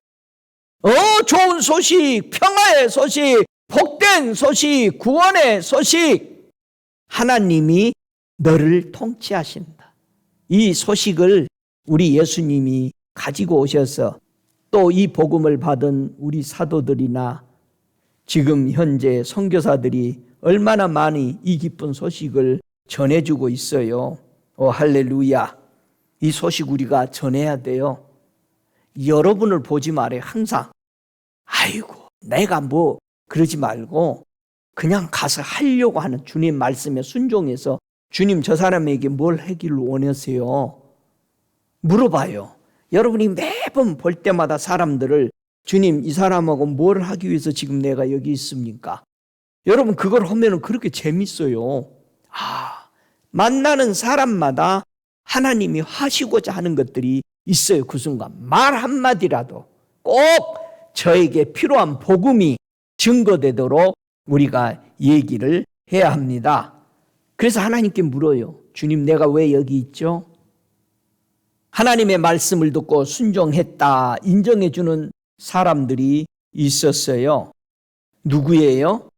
좋은 소식, 평화의 소식, 복된 소식, 구원의 소식. 하나님이 너를 통치하신다. 이 소식을 우리 예수님이 가지고 오셔서 또 이 복음을 받은 우리 사도들이나 지금 현재 선교사들이 얼마나 많이 이 기쁜 소식을 전해주고 있어요. 할렐루야. 이 소식 우리가 전해야 돼요. 여러분을 보지 말아요. 항상 아이고 내가 뭐 그러지 말고 그냥 가서 하려고 하는 주님 말씀에 순종해서 주님 저 사람에게 뭘 하기를 원하세요? 물어봐요. 여러분이 매번 볼 때마다 사람들을 주님 이 사람하고 뭘 하기 위해서 지금 내가 여기 있습니까? 여러분 그걸 하면 그렇게 재밌어요. 만나는 사람마다 하나님이 하시고자 하는 것들이 있어요. 그 순간 말 한마디라도 꼭 저에게 필요한 복음이 증거되도록 우리가 얘기를 해야 합니다. 그래서 하나님께 물어요. 주님 내가 왜 여기 있죠? 하나님의 말씀을 듣고 순종했다 인정해 주는 사람들이 있었어요. 누구예요?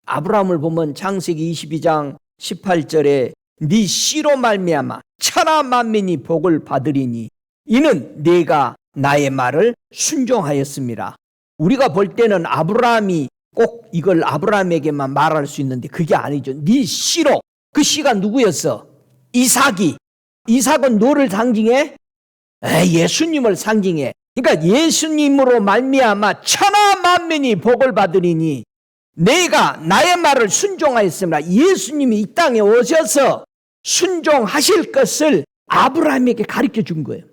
아브라함을 보면 창세기 22장 18절에 네 씨로 말미암아 천하 만민이 복을 받으리니 이는 네가 나의 말을 순종하였습니다. 우리가 볼 때는 아브라함이 꼭 이걸 아브라함에게만 말할 수 있는데 그게 아니죠. 네 씨로. 그 씨가 누구였어? 이삭이. 이삭은 너를 상징해? 예수님을 상징해. 그러니까 예수님으로 말미암아 천하 만민이 복을 받으리니 내가 나의 말을 순종하였습니다. 예수님이 이 땅에 오셔서 순종하실 것을 아브라함에게 가르쳐 준 거예요.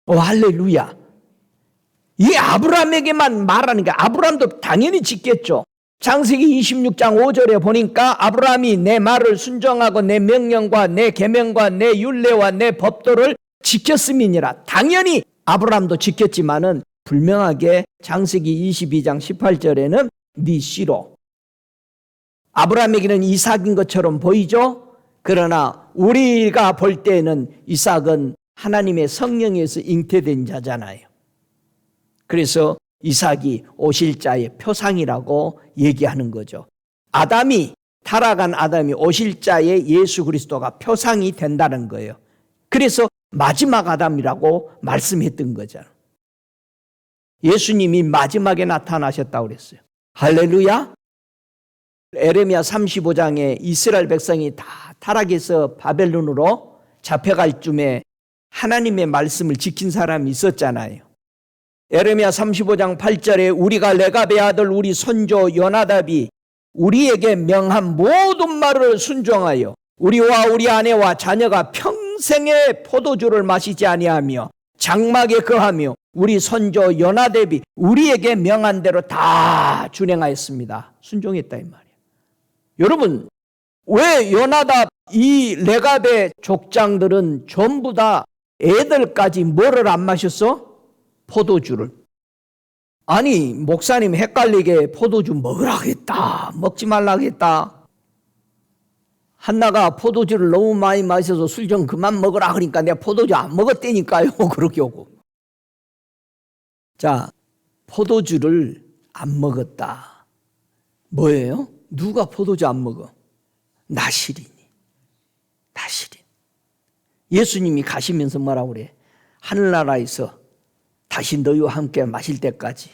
할렐루야. 이 아브라함에게만 말하는 게 아브라함도 당연히 짓겠죠. 창세기 26장 5절에 보니까 아브라함이 내 말을 순종하고 내 명령과 내 계명과 내 율례와 내 법도를 지켰음이니라. 당연히 아브라함도 지켰지만은 분명하게 창세기 22장 18절에는 네 씨로. 아브라함에게는 이삭인 것처럼 보이죠? 그러나 우리가 볼 때는 이삭은 하나님의 성령에서 잉태된 자잖아요. 그래서 이삭이 오실 자의 표상이라고 얘기하는 거죠. 타락한 아담이 오실 자의 예수 그리스도가 표상이 된다는 거예요. 그래서 마지막 아담이라고 말씀했던 거잖아요. 예수님이 마지막에 나타나셨다고 그랬어요. 할렐루야. 에레미야 35장에 이스라엘 백성이 다 타락해서 바벨론으로 잡혀갈 쯤에 하나님의 말씀을 지킨 사람이 있었잖아요. 에레미야 35장 8절에 우리가 레갑의 아들 우리 손조 요나답이 우리에게 명한 모든 말을 순종하여 우리와 우리 아내와 자녀가 평 평생에 포도주를 마시지 아니하며 장막에 거하며 우리 선조 요나답이 우리에게 명한 대로 다 준행하였습니다. 순종했다 이 말이에요. 여러분, 왜 요나답 이 레갑의 족장들은 전부 다 애들까지 뭐를 안 마셨어? 포도주를. 아니, 목사님 헷갈리게 포도주 먹으라 하겠다, 먹지 말라 하겠다. 한나가 포도주를 너무 많이 마셔서 술 좀 그만 먹으라 그러니까 내가 포도주 안 먹었다니까요. 그렇게 오고. 자, 포도주를 안 먹었다. 뭐예요? 누가 포도주 안 먹어? 나시린이. 나시린. 예수님이 가시면서 뭐라고 그래? 하늘나라에서 다시 너희와 함께 마실 때까지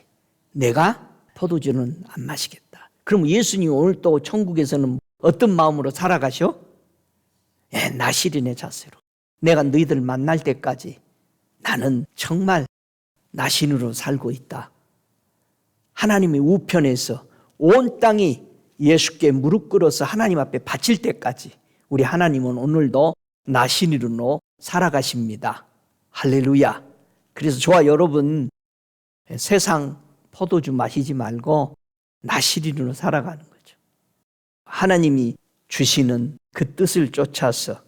내가 포도주는 안 마시겠다. 그럼 예수님이 오늘 또 천국에서는 어떤 마음으로 살아가셔? 나시린의 자세로. 내가 너희들 만날 때까지 나는 정말 나신으로 살고 있다. 하나님의 우편에서 온 땅이 예수께 무릎 꿇어서 하나님 앞에 바칠 때까지 우리 하나님은 오늘도 나신으로 살아가십니다. 할렐루야. 그래서 저와 여러분, 세상 포도주 마시지 말고 나시린으로 살아가는 거죠. 하나님이 주시는 그 뜻을 쫓아서.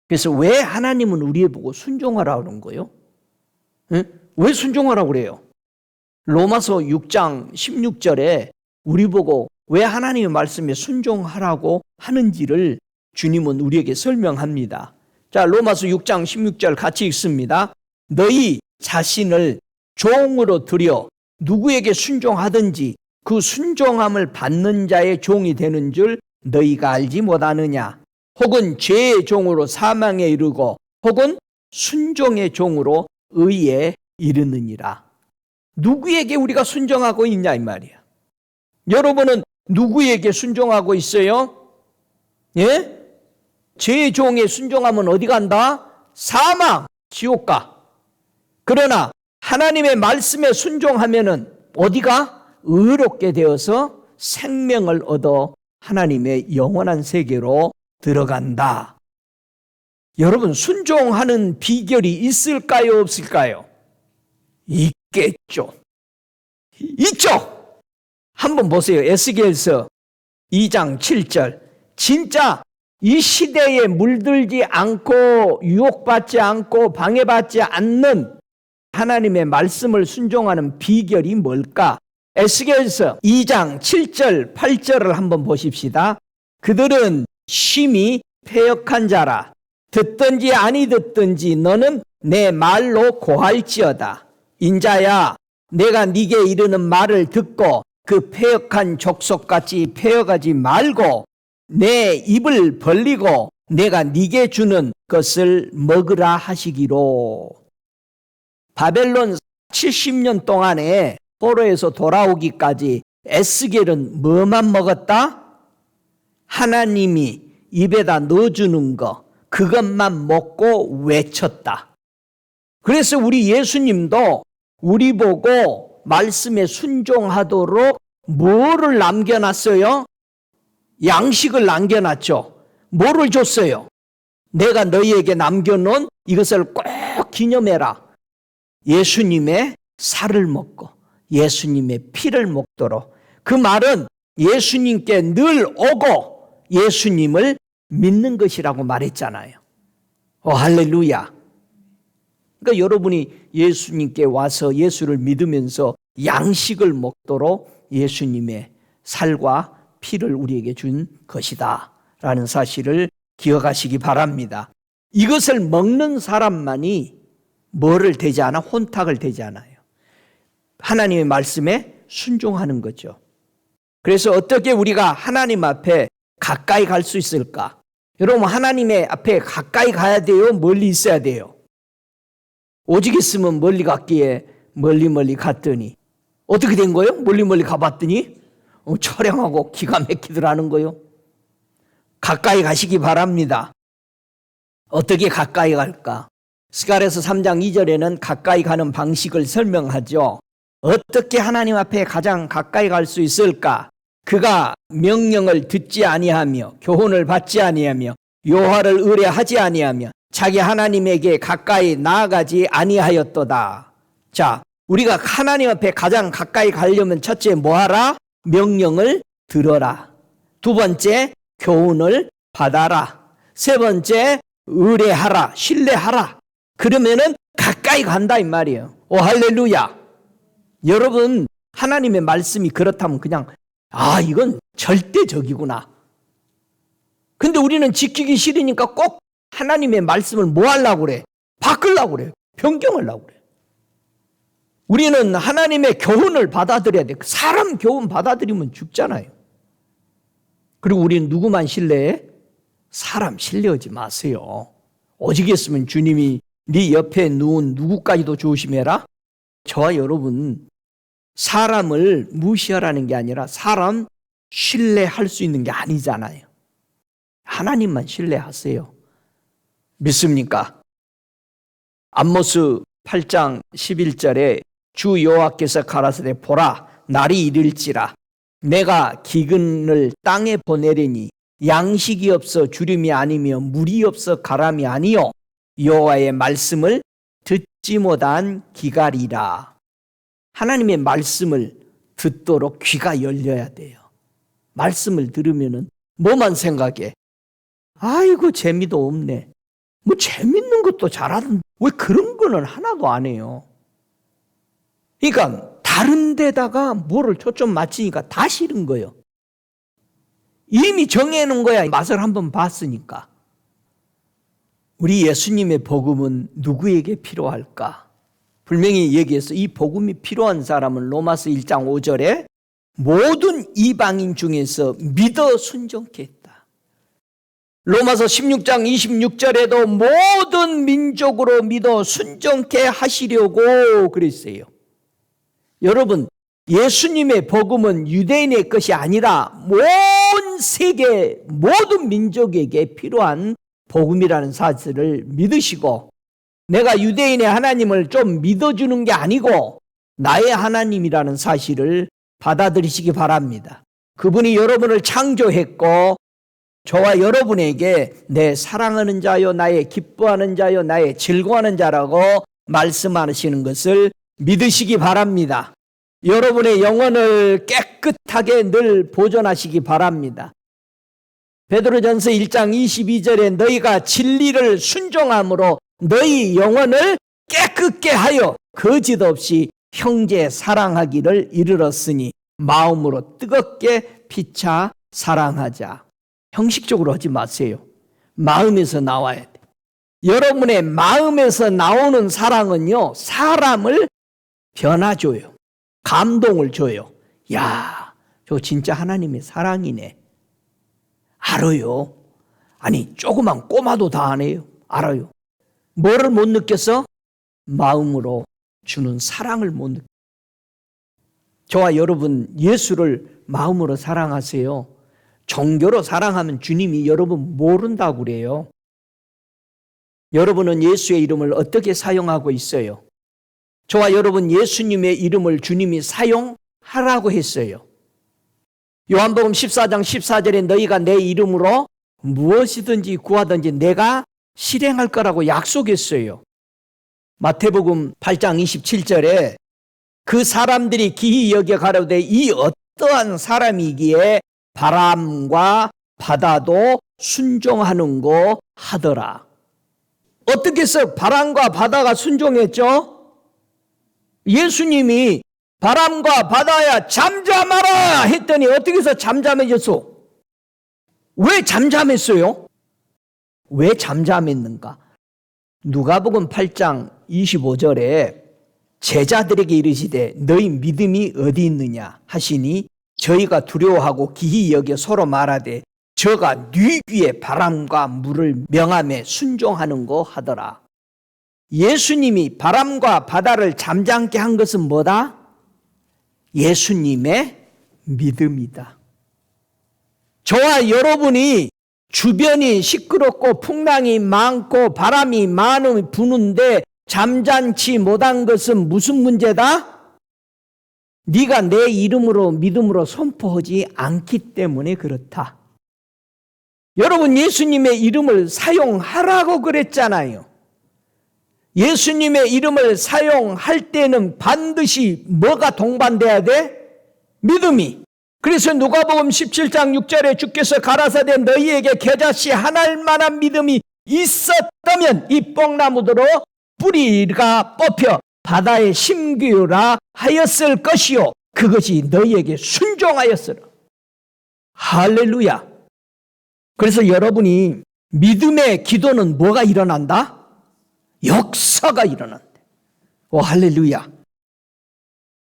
그래서 왜 하나님은 우리에 보고 순종하라고 그런 거예요? 왜 순종하라고 그래요? 로마서 6장 16절에 우리 보고 왜 하나님의 말씀에 순종하라고 하는지를 주님은 우리에게 설명합니다. 자, 로마서 6장 16절 같이 읽습니다. 너희 자신을 종으로 들여 누구에게 순종하든지 그 순종함을 받는 자의 종이 되는 줄 너희가 알지 못하느냐? 혹은 죄의 종으로 사망에 이르고 혹은 순종의 종으로 의에 이르느니라. 누구에게 우리가 순종하고 있냐 이 말이야. 여러분은 누구에게 순종하고 있어요? 예? 죄의 종에 순종하면 어디 간다? 사망, 지옥 가. 그러나 하나님의 말씀에 순종하면은 어디가? 의롭게 되어서 생명을 얻어 하나님의 영원한 세계로 들어간다. 여러분, 순종하는 비결이 있을까요? 없을까요? 있겠죠. 있죠. 한번 보세요. 에스겔서 2장 7절. 진짜 이 시대에 물들지 않고 유혹받지 않고 방해받지 않는 하나님의 말씀을 순종하는 비결이 뭘까? 에스겔서 2장 7절 8절을 한번 보십시다. 그들은 심히 패역한 자라. 듣든지 아니 듣든지 너는 내 말로 고할지어다. 인자야, 내가 네게 이르는 말을 듣고 그 패역한 족속같이 패역하지 말고 내 입을 벌리고 내가 네게 주는 것을 먹으라 하시기로. 바벨론 70년 동안에 포로에서 돌아오기까지 에스겔은 뭐만 먹었다? 하나님이 입에다 넣어주는 거, 그것만 먹고 외쳤다. 그래서 우리 예수님도 우리 보고 말씀에 순종하도록 뭐를 남겨놨어요? 양식을 남겨놨죠. 뭐를 줬어요? 내가 너희에게 남겨놓은 이것을 꼭 기념해라. 예수님의 살을 먹고 예수님의 피를 먹도록. 그 말은 예수님께 늘 오고 예수님을 믿는 것이라고 말했잖아요. 할렐루야. 그러니까 여러분이 예수님께 와서 예수를 믿으면서 양식을 먹도록 예수님의 살과 피를 우리에게 준 것이다 라는 사실을 기억하시기 바랍니다. 이것을 먹는 사람만이 뭐를 되지 않아? 혼탁을 되지 않아요. 하나님의 말씀에 순종하는 거죠. 그래서 어떻게 우리가 하나님 앞에 가까이 갈 수 있을까? 여러분, 하나님의 앞에 가까이 가야 돼요? 멀리 있어야 돼요? 오직 있으면 멀리 갔기에 멀리 갔더니 어떻게 된 거예요? 멀리 가봤더니 처량하고 기가 막히더라는 거예요. 가까이 가시기 바랍니다. 어떻게 가까이 갈까? 스가랴서 3장 2절에는 가까이 가는 방식을 설명하죠. 어떻게 하나님 앞에 가장 가까이 갈 수 있을까? 그가 명령을 듣지 아니하며 교훈을 받지 아니하며 여호와를 의뢰하지 아니하며 자기 하나님에게 가까이 나아가지 아니하였도다. 자, 우리가 하나님 앞에 가장 가까이 가려면 첫째 뭐하라? 명령을 들어라. 두 번째, 교훈을 받아라. 세 번째, 의뢰하라, 신뢰하라. 그러면은 가까이 간다 이 말이에요. 오, 할렐루야. 여러분, 하나님의 말씀이 그렇다면 그냥 이건 절대적이구나. 근데 우리는 지키기 싫으니까 꼭 하나님의 말씀을 뭐 하려고 그래? 바꾸려고 그래. 변경하려고 그래. 우리는 하나님의 교훈을 받아들여야 돼. 사람 교훈 받아들이면 죽잖아요. 그리고 우리는 누구만 신뢰해? 사람 신뢰하지 마세요. 오직했으면 주님이 네 옆에 누운 누구까지도 조심해라. 저와 여러분, 사람을 무시하라는 게 아니라 사람 신뢰할 수 있는 게 아니잖아요. 하나님만 신뢰하세요. 믿습니까? 암모스 8장 11절에 주 여호와께서 가라사대 보라 날이 이를지라 내가 기근을 땅에 보내리니 양식이 없어 주림이 아니며 물이 없어 가람이 아니요 여호와의 말씀을 듣지 못한 기갈이라. 하나님의 말씀을 듣도록 귀가 열려야 돼요. 말씀을 들으면은 뭐만 생각해? 아이고 재미도 없네. 뭐 재밌는 것도 잘하던데 왜 그런 거는 하나도 안 해요. 그러니까 다른 데다가 뭐를 초점 맞추니까 다 싫은 거예요. 이미 정해놓은 거야. 맛을 한번 봤으니까. 우리 예수님의 복음은 누구에게 필요할까? 분명히 얘기해서 이 복음이 필요한 사람은 로마서 1장 5절에 모든 이방인 중에서 믿어 순종케 했다. 로마서 16장 26절에도 모든 민족으로 믿어 순종케 하시려고 그랬어요. 여러분, 예수님의 복음은 유대인의 것이 아니라 온 세계 모든 민족에게 필요한 복음이라는 사실을 믿으시고, 내가 유대인의 하나님을 좀 믿어주는 게 아니고 나의 하나님이라는 사실을 받아들이시기 바랍니다. 그분이 여러분을 창조했고 저와 여러분에게 내 사랑하는 자요, 나의 기뻐하는 자요, 나의 즐거워하는 자라고 말씀하시는 것을 믿으시기 바랍니다. 여러분의 영혼을 깨끗하게 늘 보존하시기 바랍니다. 베드로전서 1장 22절에 너희가 진리를 순종함으로 너희 영혼을 깨끗게 하여 거짓 없이 형제 사랑하기를 이르렀으니 마음으로 뜨겁게 피차 사랑하자. 형식적으로 하지 마세요. 마음에서 나와야 돼. 여러분의 마음에서 나오는 사랑은요, 사람을 변화줘요. 감동을 줘요. 야, 저 진짜 하나님의 사랑이네. 알아요. 아니, 조그만 꼬마도 다 안 해요. 알아요. 뭐를 못 느꼈어? 마음으로 주는 사랑을 못 느꼈어. 저와 여러분, 예수를 마음으로 사랑하세요. 종교로 사랑하면 주님이 여러분 모른다고 그래요. 여러분은 예수의 이름을 어떻게 사용하고 있어요? 저와 여러분, 예수님의 이름을 주님이 사용하라고 했어요. 요한복음 14장 14절에 너희가 내 이름으로 무엇이든지 구하든지 내가 실행할 거라고 약속했어요. 마태복음 8장 27절에 그 사람들이 기히 여겨 가로되 이 어떠한 사람이기에 바람과 바다도 순종하는고 하더라. 어떻게 해서 바람과 바다가 순종했죠? 예수님이 바람과 바다야 잠잠하라 했더니 어떻게 해서 잠잠해졌어? 왜 잠잠했어요? 왜 잠잠했는가? 누가복음 8장 25절에 제자들에게 이르시되 너희 믿음이 어디 있느냐 하시니 저희가 두려워하고 기히 여겨 서로 말하되 저가 네 귀에 바람과 물을 명함에 순종하는 거 하더라. 예수님이 바람과 바다를 잠잠게 한 것은 뭐다? 예수님의 믿음이다. 저와 여러분이 주변이 시끄럽고 풍랑이 많고 바람이 많이 부는데 잠잠치 못한 것은 무슨 문제다? 네가 내 이름으로 믿음으로 선포하지 않기 때문에 그렇다. 여러분, 예수님의 이름을 사용하라고 그랬잖아요. 예수님의 이름을 사용할 때는 반드시 뭐가 동반돼야 돼? 믿음이. 그래서 누가복음 17장 6절에 주께서 가라사대 너희에게 겨자씨 하나일 만한 믿음이 있었다면 이 뽕나무대로 뿌리가 뽑혀 바다에 심기라 하였을 것이요 그것이 너희에게 순종하였으라. 할렐루야. 그래서 여러분이 믿음의 기도는 뭐가 일어난다? 역사가 일어난다. 오, 할렐루야.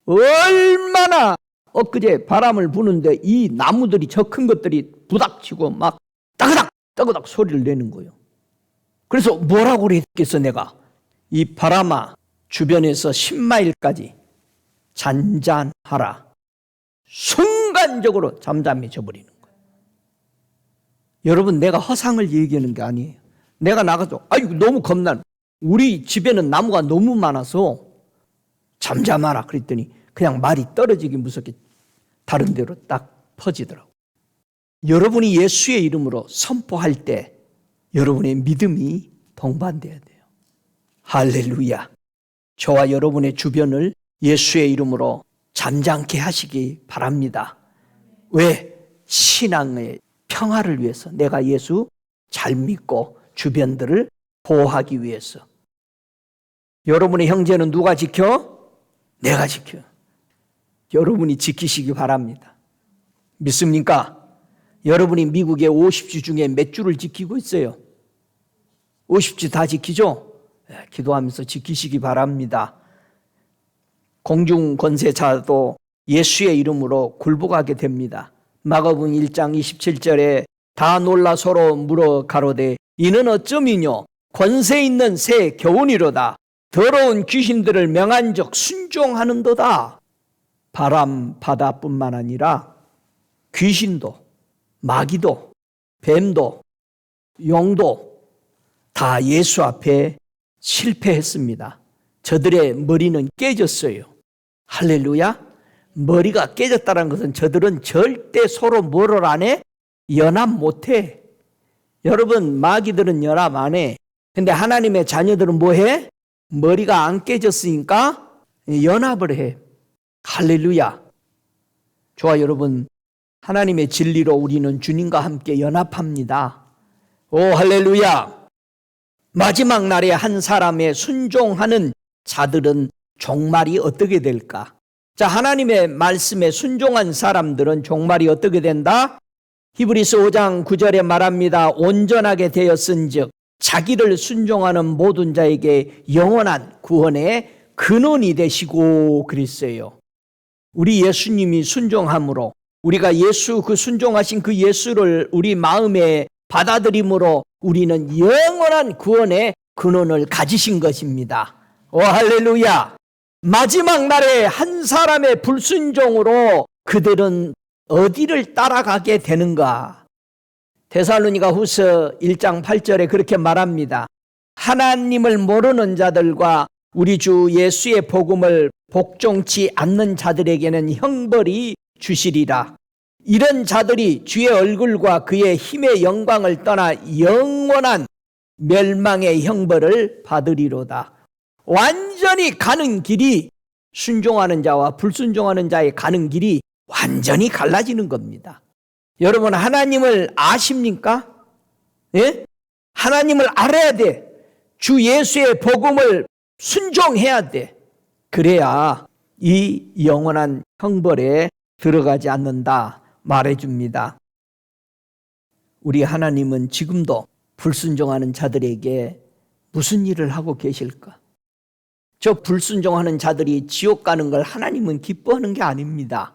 얼마나 엊그제 바람을 부는데 이 나무들이 저 큰 것들이 부닥치고 막 따그닥 따그닥 소리를 내는 거예요. 그래서 뭐라고 그랬겠어 내가? 이 바람아 주변에서 10마일까지 잔잔하라. 순간적으로 잠잠해져 버리는 거예요. 여러분, 내가 허상을 얘기하는 게 아니에요. 내가 나가서 아이고 너무 겁나. 우리 집에는 나무가 너무 많아서 잠잠하라 그랬더니 그냥 말이 떨어지기 무섭게 다른 데로 딱 퍼지더라고요. 여러분이 예수의 이름으로 선포할 때 여러분의 믿음이 동반돼야 돼요. 할렐루야. 저와 여러분의 주변을 예수의 이름으로 잠잠케 하시기 바랍니다. 왜? 신앙의 평화를 위해서. 내가 예수 잘 믿고 주변들을 보호하기 위해서. 여러분의 형제는 누가 지켜? 내가 지켜. 여러분이 지키시기 바랍니다. 믿습니까? 여러분이 미국의 50주 중에 몇 주를 지키고 있어요? 50주 다 지키죠? 네, 기도하면서 지키시기 바랍니다. 공중권세자도 예수의 이름으로 굴복하게 됩니다. 마가복음 1장 27절에 다 놀라 서로 물어 가로되 이는 어쩌미뇨 권세 있는 새 교훈이로다. 더러운 귀신들을 명한적 순종하는도다. 바람 바다뿐만 아니라 귀신도 마귀도 뱀도 용도 다 예수 앞에 실패했습니다. 저들의 머리는 깨졌어요. 할렐루야. 머리가 깨졌다는 것은 저들은 절대 서로 뭐를 안 해? 연합 못해. 여러분, 마귀들은 연합 안 해. 근데 하나님의 자녀들은 뭐 해? 머리가 안 깨졌으니까 연합을 해. 할렐루야. 저와 여러분, 하나님의 진리로 우리는 주님과 함께 연합합니다. 오, 할렐루야. 마지막 날에 한 사람의 순종하는 자들은 종말이 어떻게 될까? 자, 하나님의 말씀에 순종한 사람들은 종말이 어떻게 된다? 히브리서 5장 9절에 말합니다. 온전하게 되었은즉 자기를 순종하는 모든 자에게 영원한 구원의 근원이 되시고 그랬어요. 우리 예수님이 순종함으로 우리가 예수 그 순종하신 그 예수를 우리 마음에 받아들임으로 우리는 영원한 구원의 근원을 가지신 것입니다. 오, 할렐루야. 마지막 날에 한 사람의 불순종으로 그들은 어디를 따라가게 되는가? 데살로니가 후서 1장 8절에 그렇게 말합니다. 하나님을 모르는 자들과 우리 주 예수의 복음을 복종치 않는 자들에게는 형벌이 주시리라. 이런 자들이 주의 얼굴과 그의 힘의 영광을 떠나 영원한 멸망의 형벌을 받으리로다. 완전히 가는 길이 순종하는 자와 불순종하는 자의 가는 길이 완전히 갈라지는 겁니다. 여러분, 하나님을 아십니까? 예? 하나님을 알아야 돼. 주 예수의 복음을 순종해야 돼. 그래야 이 영원한 형벌에 들어가지 않는다 말해줍니다. 우리 하나님은 지금도 불순종하는 자들에게 무슨 일을 하고 계실까? 저 불순종하는 자들이 지옥 가는 걸 하나님은 기뻐하는 게 아닙니다.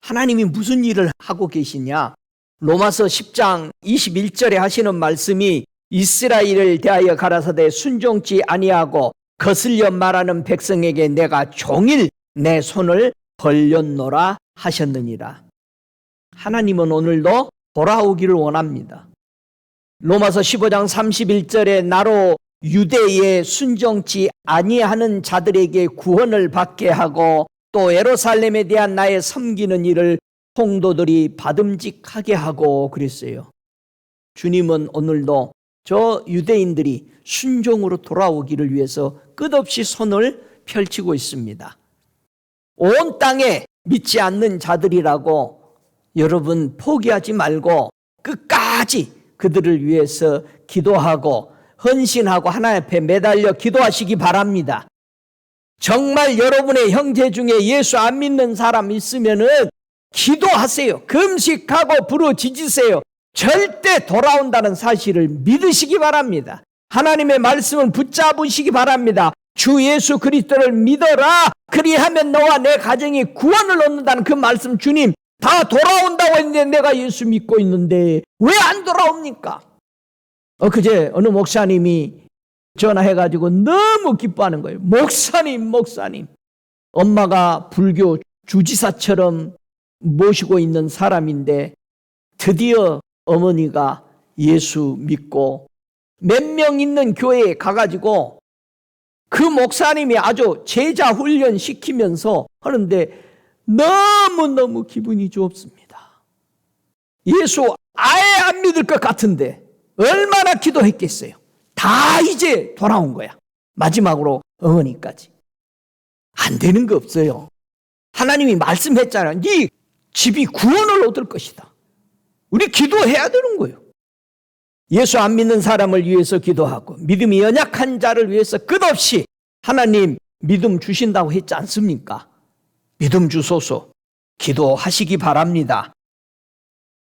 하나님이 무슨 일을 하고 계시냐? 로마서 10장 21절에 하시는 말씀이 이스라엘을 대하여 가라사대 순종치 아니하고 거슬려 말하는 백성에게 내가 종일 내 손을 벌렸노라 하셨느니라. 하나님은 오늘도 돌아오기를 원합니다. 로마서 15장 31절에 나로 유대에 순종치 아니하는 자들에게 구원을 받게 하고 또 예루살렘에 대한 나의 섬기는 일을 통도들이 받음직하게 하고 그랬어요. 주님은 오늘도 저 유대인들이 순종으로 돌아오기를 위해서 끝없이 손을 펼치고 있습니다. 온 땅에 믿지 않는 자들이라고 여러분 포기하지 말고 끝까지 그들을 위해서 기도하고 헌신하고 하나님 앞에 매달려 기도하시기 바랍니다. 정말 여러분의 형제 중에 예수 안 믿는 사람 있으면은 기도하세요. 금식하고 부르짖으세요. 절대 돌아온다는 사실을 믿으시기 바랍니다. 하나님의 말씀을 붙잡으시기 바랍니다. 주 예수 그리스도를 믿어라. 그리하면 너와 내 가정이 구원을 얻는다는 그 말씀, 주님 다 돌아온다고 했는데 내가 예수 믿고 있는데 왜 안 돌아옵니까? 그제 어느 목사님이 전화해가지고 너무 기뻐하는 거예요. 목사님 엄마가 불교 주지사처럼 모시고 있는 사람인데 드디어 어머니가 예수 믿고 몇 명 있는 교회에 가가지고 그 목사님이 아주 제자 훈련 시키면서 하는데 너무너무 기분이 좋습니다. 예수 아예 안 믿을 것 같은데 얼마나 기도했겠어요. 다 이제 돌아온 거야. 마지막으로 어머니까지. 안 되는 거 없어요. 하나님이 말씀했잖아요. 네 집이 구원을 얻을 것이다. 우리 기도해야 되는 거예요. 예수 안 믿는 사람을 위해서 기도하고 믿음이 연약한 자를 위해서 끝없이 하나님 믿음 주신다고 했지 않습니까? 믿음 주소서 기도하시기 바랍니다.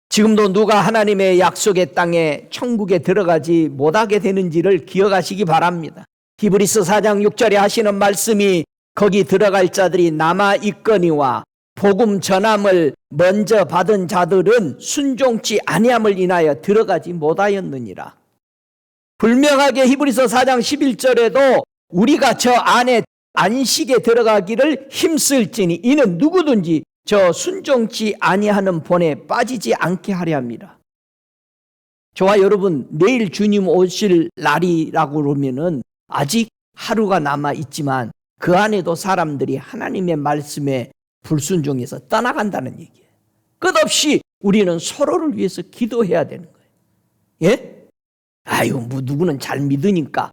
지금도 누가 하나님의 약속의 땅에 천국에 들어가지 못하게 되는지를 기억하시기 바랍니다. 히브리서 4장 6절에 하시는 말씀이 거기 들어갈 자들이 남아 있거니와 복음 전함을 먼저 받은 자들은 순종치 아니함을 인하여 들어가지 못하였느니라. 분명하게 히브리서 4장 11절에도 우리가 저 안에 안식에 들어가기를 힘쓸지니 이는 누구든지 저 순종치 아니하는 본에 빠지지 않게 하려 합니다. 저와 여러분, 내일 주님 오실 날이라고 그러면은 아직 하루가 남아 있지만 그 안에도 사람들이 하나님의 말씀에 불순종해서 떠나간다는 얘기예요. 끝없이 우리는 서로를 위해서 기도해야 되는 거예요. 예? 누구는 잘 믿으니까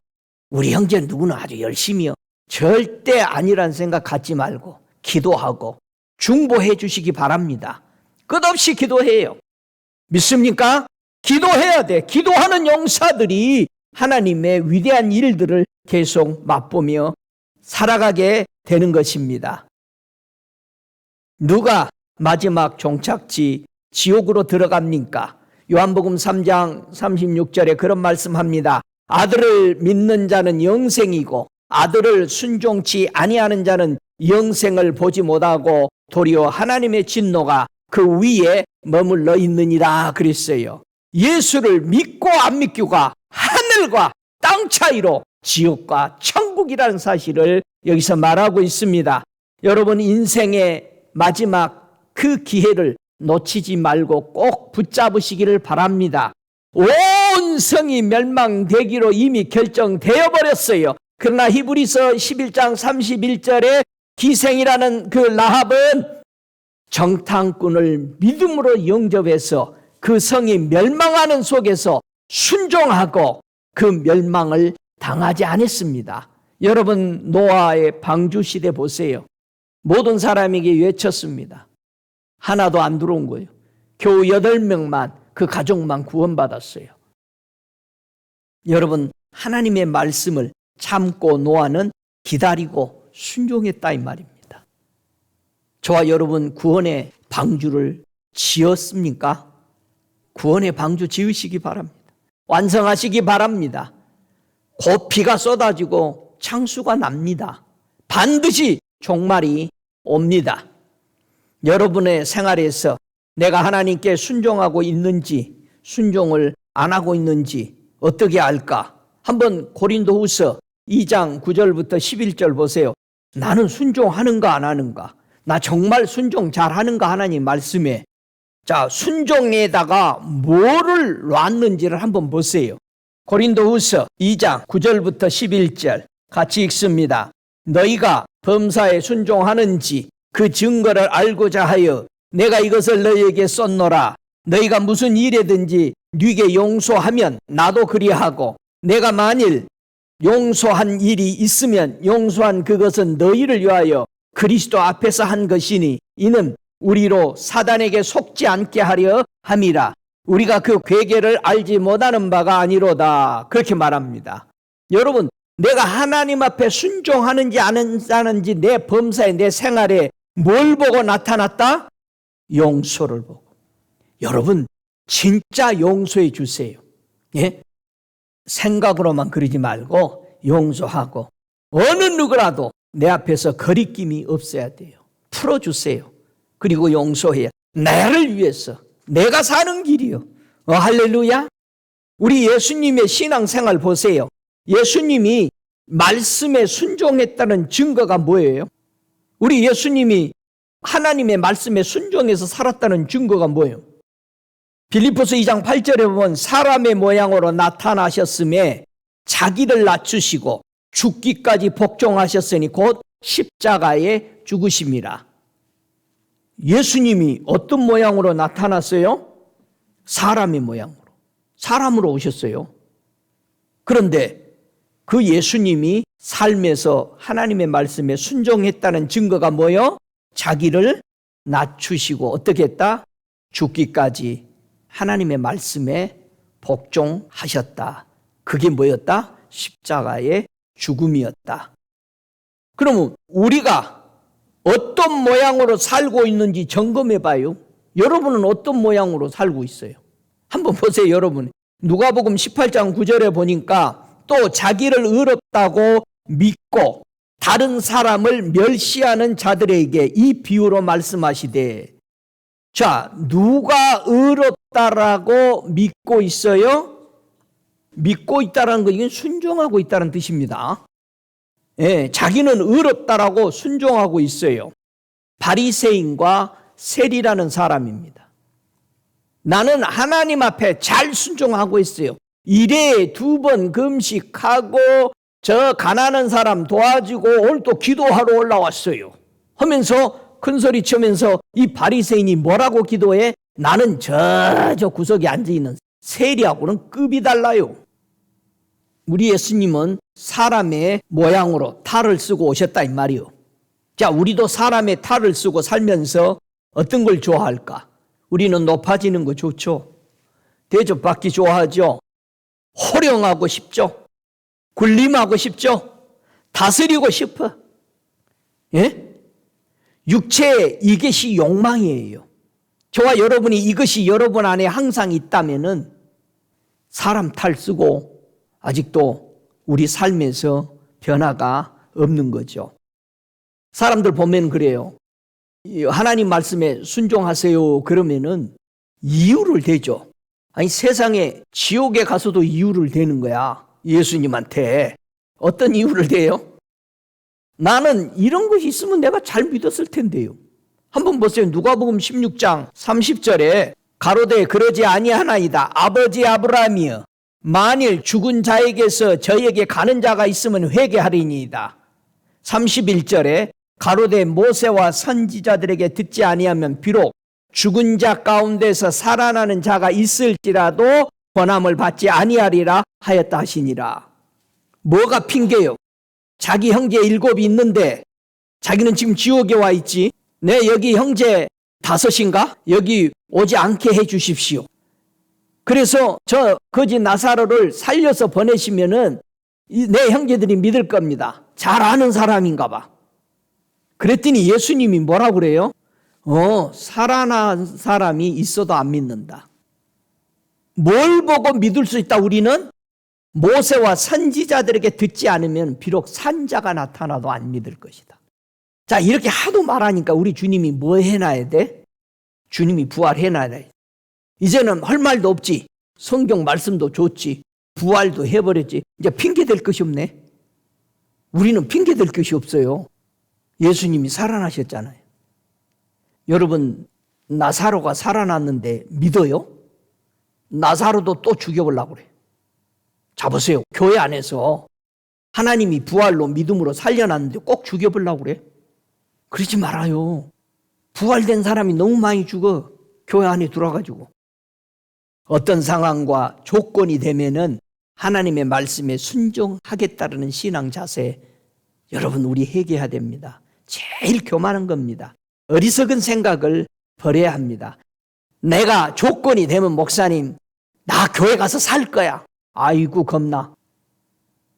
우리 형제 누구는 아주 열심히요. 절대 아니란 생각 갖지 말고 기도하고 중보해 주시기 바랍니다. 끝없이 기도해요. 믿습니까? 기도해야 돼. 기도하는 용사들이 하나님의 위대한 일들을 계속 맛보며 살아가게 되는 것입니다. 누가 마지막 종착지 지옥으로 들어갑니까? 요한복음 3장 36절에 그런 말씀합니다. 아들을 믿는 자는 영생이고 아들을 순종치 아니하는 자는 영생을 보지 못하고 도리어 하나님의 진노가 그 위에 머물러 있느니라 그랬어요. 예수를 믿고 안 믿고가 하늘과 땅 차이로 지옥과 천국이라는 사실을 여기서 말하고 있습니다. 여러분 인생의 마지막 그 기회를 놓치지 말고 꼭 붙잡으시기를 바랍니다. 온 성이 멸망되기로 이미 결정되어 버렸어요. 그러나 히브리서 11장 31절에 기생이라는 그 라합은 정탐꾼을 믿음으로 영접해서 그 성이 멸망하는 속에서 순종하고 그 멸망을 당하지 않았습니다. 여러분 노아의 방주시대 보세요. 모든 사람에게 외쳤습니다. 하나도 안 들어온 거예요. 겨우 8명만 그 가족만 구원받았어요. 여러분 하나님의 말씀을 참고 노아는 기다리고 순종했다 이 말입니다. 저와 여러분 구원의 방주를 지었습니까? 구원의 방주 지으시기 바랍니다. 완성하시기 바랍니다. 곧 비가 쏟아지고 창수가 납니다. 반드시 종말이 옵니다. 여러분의 생활에서 내가 하나님께 순종하고 있는지 순종을 안 하고 있는지 어떻게 알까? 한번 고린도후서 2장 9절부터 11절 보세요. 나는 순종하는가 안 하는가? 나 정말 순종 잘하는가? 하나님 말씀에. 자, 순종에다가 뭐를 놨는지를 한번 보세요. 고린도후서 2장 9절부터 11절 같이 읽습니다. 너희가 범사에 순종하는지 그 증거를 알고자 하여 내가 이것을 너희에게 썼노라. 너희가 무슨 일에든지 네게 용서하면 나도 그리하고 내가 만일 용서한 일이 있으면 용서한 그것은 너희를 위하여 그리스도 앞에서 한 것이니 이는 우리로 사단에게 속지 않게 하려 함이라. 우리가 그 괴계를 알지 못하는 바가 아니로다. 그렇게 말합니다. 여러분, 내가 하나님 앞에 순종하는지 안 하는지 내 범사에 내 생활에 뭘 보고 나타났다? 용서를 보고. 여러분, 진짜 용서해 주세요. 예? 생각으로만 그러지 말고 용서하고 어느 누구라도 내 앞에서 거리낌이 없어야 돼요. 풀어주세요. 그리고 용서해야 나를 위해서 내가 사는 길이요. 할렐루야. 우리 예수님의 신앙생활 보세요. 예수님이 말씀에 순종했다는 증거가 뭐예요? 우리 예수님이 하나님의 말씀에 순종해서 살았다는 증거가 뭐예요? 빌립보서 2장 8절에 보면 사람의 모양으로 나타나셨음에 자기를 낮추시고 죽기까지 복종하셨으니 곧 십자가에 죽으심이라. 예수님이 어떤 모양으로 나타났어요? 사람의 모양으로. 사람으로 오셨어요. 그런데 그 예수님이 삶에서 하나님의 말씀에 순종했다는 증거가 뭐예요? 자기를 낮추시고 어떻게 했다? 죽기까지 하나님의 말씀에 복종하셨다. 그게 뭐였다? 십자가의 죽음이었다. 그러면 우리가 어떤 모양으로 살고 있는지 점검해 봐요. 여러분은 어떤 모양으로 살고 있어요? 한번 보세요, 여러분. 누가복음 18장 9절에 보니까 또 자기를 의롭다고 믿고 다른 사람을 멸시하는 자들에게 이 비유로 말씀하시되, 자, 누가 의롭다라고 믿고 있어요? 믿고 있다는 건 이건 순종하고 있다는 뜻입니다. 예, 자기는 의롭다라고 순종하고 있어요. 바리새인과 세리라는 사람입니다. 나는 하나님 앞에 잘 순종하고 있어요. 일에 2번 금식하고 저 가난한 사람 도와주고 오늘 또 기도하러 올라왔어요 하면서 큰소리 치면서 이 바리새인이 뭐라고 기도해? 나는 저 구석에 앉아있는 세리하고는 급이 달라요. 우리 예수님은 사람의 모양으로 탈을 쓰고 오셨다 이 말이요. 자, 우리도 사람의 탈을 쓰고 살면서 어떤 걸 좋아할까? 우리는 높아지는 거 좋죠. 대접받기 좋아하죠. 호령하고 싶죠. 군림하고 싶죠. 다스리고 싶어. 예? 육체의 이것이 욕망이에요. 저와 여러분이 이것이 여러분 안에 항상 있다면은 사람 탈 쓰고 아직도 우리 삶에서 변화가 없는 거죠. 사람들 보면 그래요. 하나님 말씀에 순종하세요 그러면은 이유를 대죠. 아니 세상에 지옥에 가서도 이유를 대는 거야. 예수님한테. 어떤 이유를 대요? 나는 이런 것이 있으면 내가 잘 믿었을 텐데요. 한번 보세요. 누가복음 16장 30절에 가로되 그러지 아니하나이다. 아버지 아브라함이여 만일 죽은 자에게서 저에게 가는 자가 있으면 회개하리니이다. 31절에 가로되 모세와 선지자들에게 듣지 아니하면 비록 죽은 자 가운데서 살아나는 자가 있을지라도 권함을 받지 아니하리라 하였다 하시니라. 뭐가 핑계요? 자기 형제 7이 있는데 자기는 지금 지옥에 와 있지. 내 여기 형제 5인가? 여기 오지 않게 해 주십시오. 그래서 저 거지 나사로를 살려서 보내시면은 내 형제들이 믿을 겁니다. 잘 아는 사람인가 봐. 그랬더니 예수님이 뭐라고 그래요? 살아난 사람이 있어도 안 믿는다. 뭘 보고 믿을 수 있다 우리는? 모세와 선지자들에게 듣지 않으면 비록 산자가 나타나도 안 믿을 것이다. 자, 이렇게 하도 말하니까 우리 주님이 뭐 해놔야 돼? 주님이 부활해놔야 돼. 이제는 할 말도 없지. 성경 말씀도 좋지. 부활도 해버렸지. 이제 핑계댈 것이 없네. 우리는 핑계댈 것이 없어요. 예수님이 살아나셨잖아요. 여러분, 나사로가 살아났는데 믿어요? 나사로도 또 죽여보려고 그래. 자, 보세요. 교회 안에서 하나님이 부활로 믿음으로 살려놨는데 꼭 죽여보려고 그래. 그러지 말아요. 부활된 사람이 너무 많이 죽어. 교회 안에 들어와가지고. 어떤 상황과 조건이 되면은 하나님의 말씀에 순종하겠다는 신앙 자세, 여러분 우리 회개해야 됩니다. 제일 교만한 겁니다. 어리석은 생각을 버려야 합니다. 내가 조건이 되면 목사님, 나 교회 가서 살 거야. 아이고 겁나.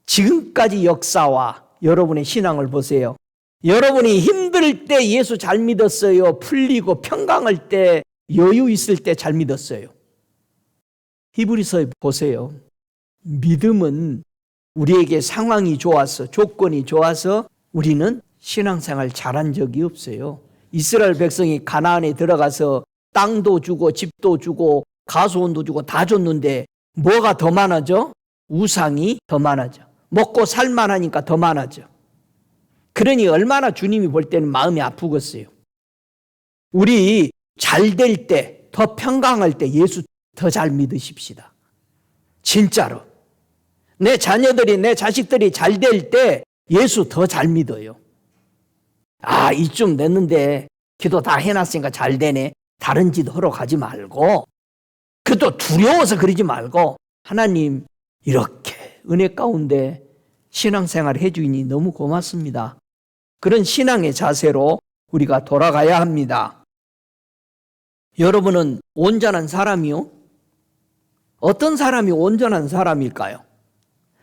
지금까지 역사와 여러분의 신앙을 보세요. 여러분이 힘들 때 예수 잘 믿었어요? 풀리고 평강할 때, 여유 있을 때 잘 믿었어요? 히브리서 보세요. 믿음은 우리에게 상황이 좋아서, 조건이 좋아서 우리는 신앙생활 잘한 적이 없어요. 이스라엘 백성이 가나안에 들어가서 땅도 주고 집도 주고 가수원도 주고 다 줬는데 뭐가 더 많아져? 우상이 더 많아져. 먹고 살만하니까 더 많아져. 그러니 얼마나 주님이 볼 때는 마음이 아프겠어요. 우리 잘 될 때, 더 평강할 때 예수 더 잘 믿으십시다. 진짜로. 내 자녀들이, 내 자식들이 잘 될 때 예수 더 잘 믿어요. 아, 이쯤 됐는데 기도 다 해놨으니까 잘 되네. 다른 짓 하러 가지 말고, 그것도 두려워서 그러지 말고, 하나님 이렇게 은혜 가운데 신앙생활 해주니 너무 고맙습니다. 그런 신앙의 자세로 우리가 돌아가야 합니다. 여러분은 온전한 사람이요? 어떤 사람이 온전한 사람일까요?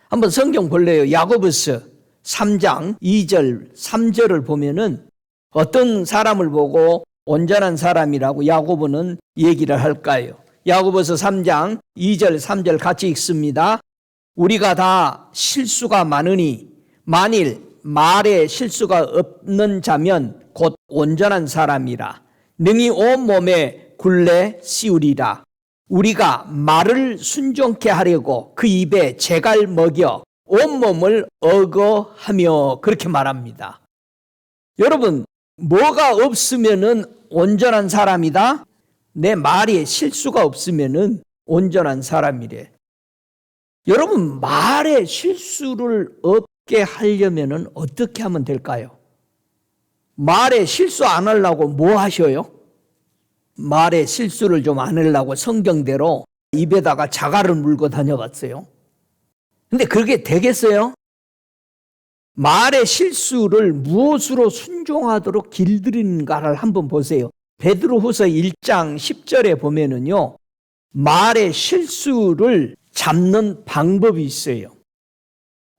한번 성경 볼래요? 야고보서 3장 2절 3절을 보면은 어떤 사람을 보고 온전한 사람이라고 야고보는 얘기를 할까요? 야고보서 3장 2절 3절 같이 읽습니다. 우리가 다 실수가 많으니 만일 말에 실수가 없는 자면 곧 온전한 사람이라. 능히 온몸에 굴레 씌우리라. 우리가 말을 순종케 하려고 그 입에 재갈 먹여 온몸을 억어하며, 그렇게 말합니다. 여러분, 뭐가 없으면은 온전한 사람이다? 내 말에 실수가 없으면은 온전한 사람이래. 여러분, 말에 실수를 없게 하려면은 어떻게 하면 될까요? 말에 실수 안 하려고 뭐 하셔요? 말에 실수를 좀 안 하려고 성경대로 입에다가 자갈을 물고 다녀봤어요. 근데 그게 되겠어요? 말의 실수를 무엇으로 순종하도록 길들이는가를 한번 보세요. 베드로후서 1장 10절에 보면은요, 말의 실수를 잡는 방법이 있어요.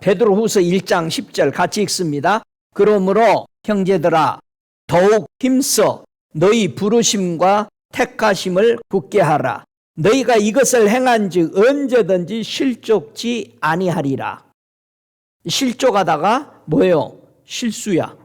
베드로후서 1장 10절 같이 읽습니다. 그러므로 형제들아, 더욱 힘써 너희 부르심과 택하심을 굳게 하라. 너희가 이것을 행한즉 언제든지 실족지 아니하리라. 실족하다가 뭐예요? 실수야.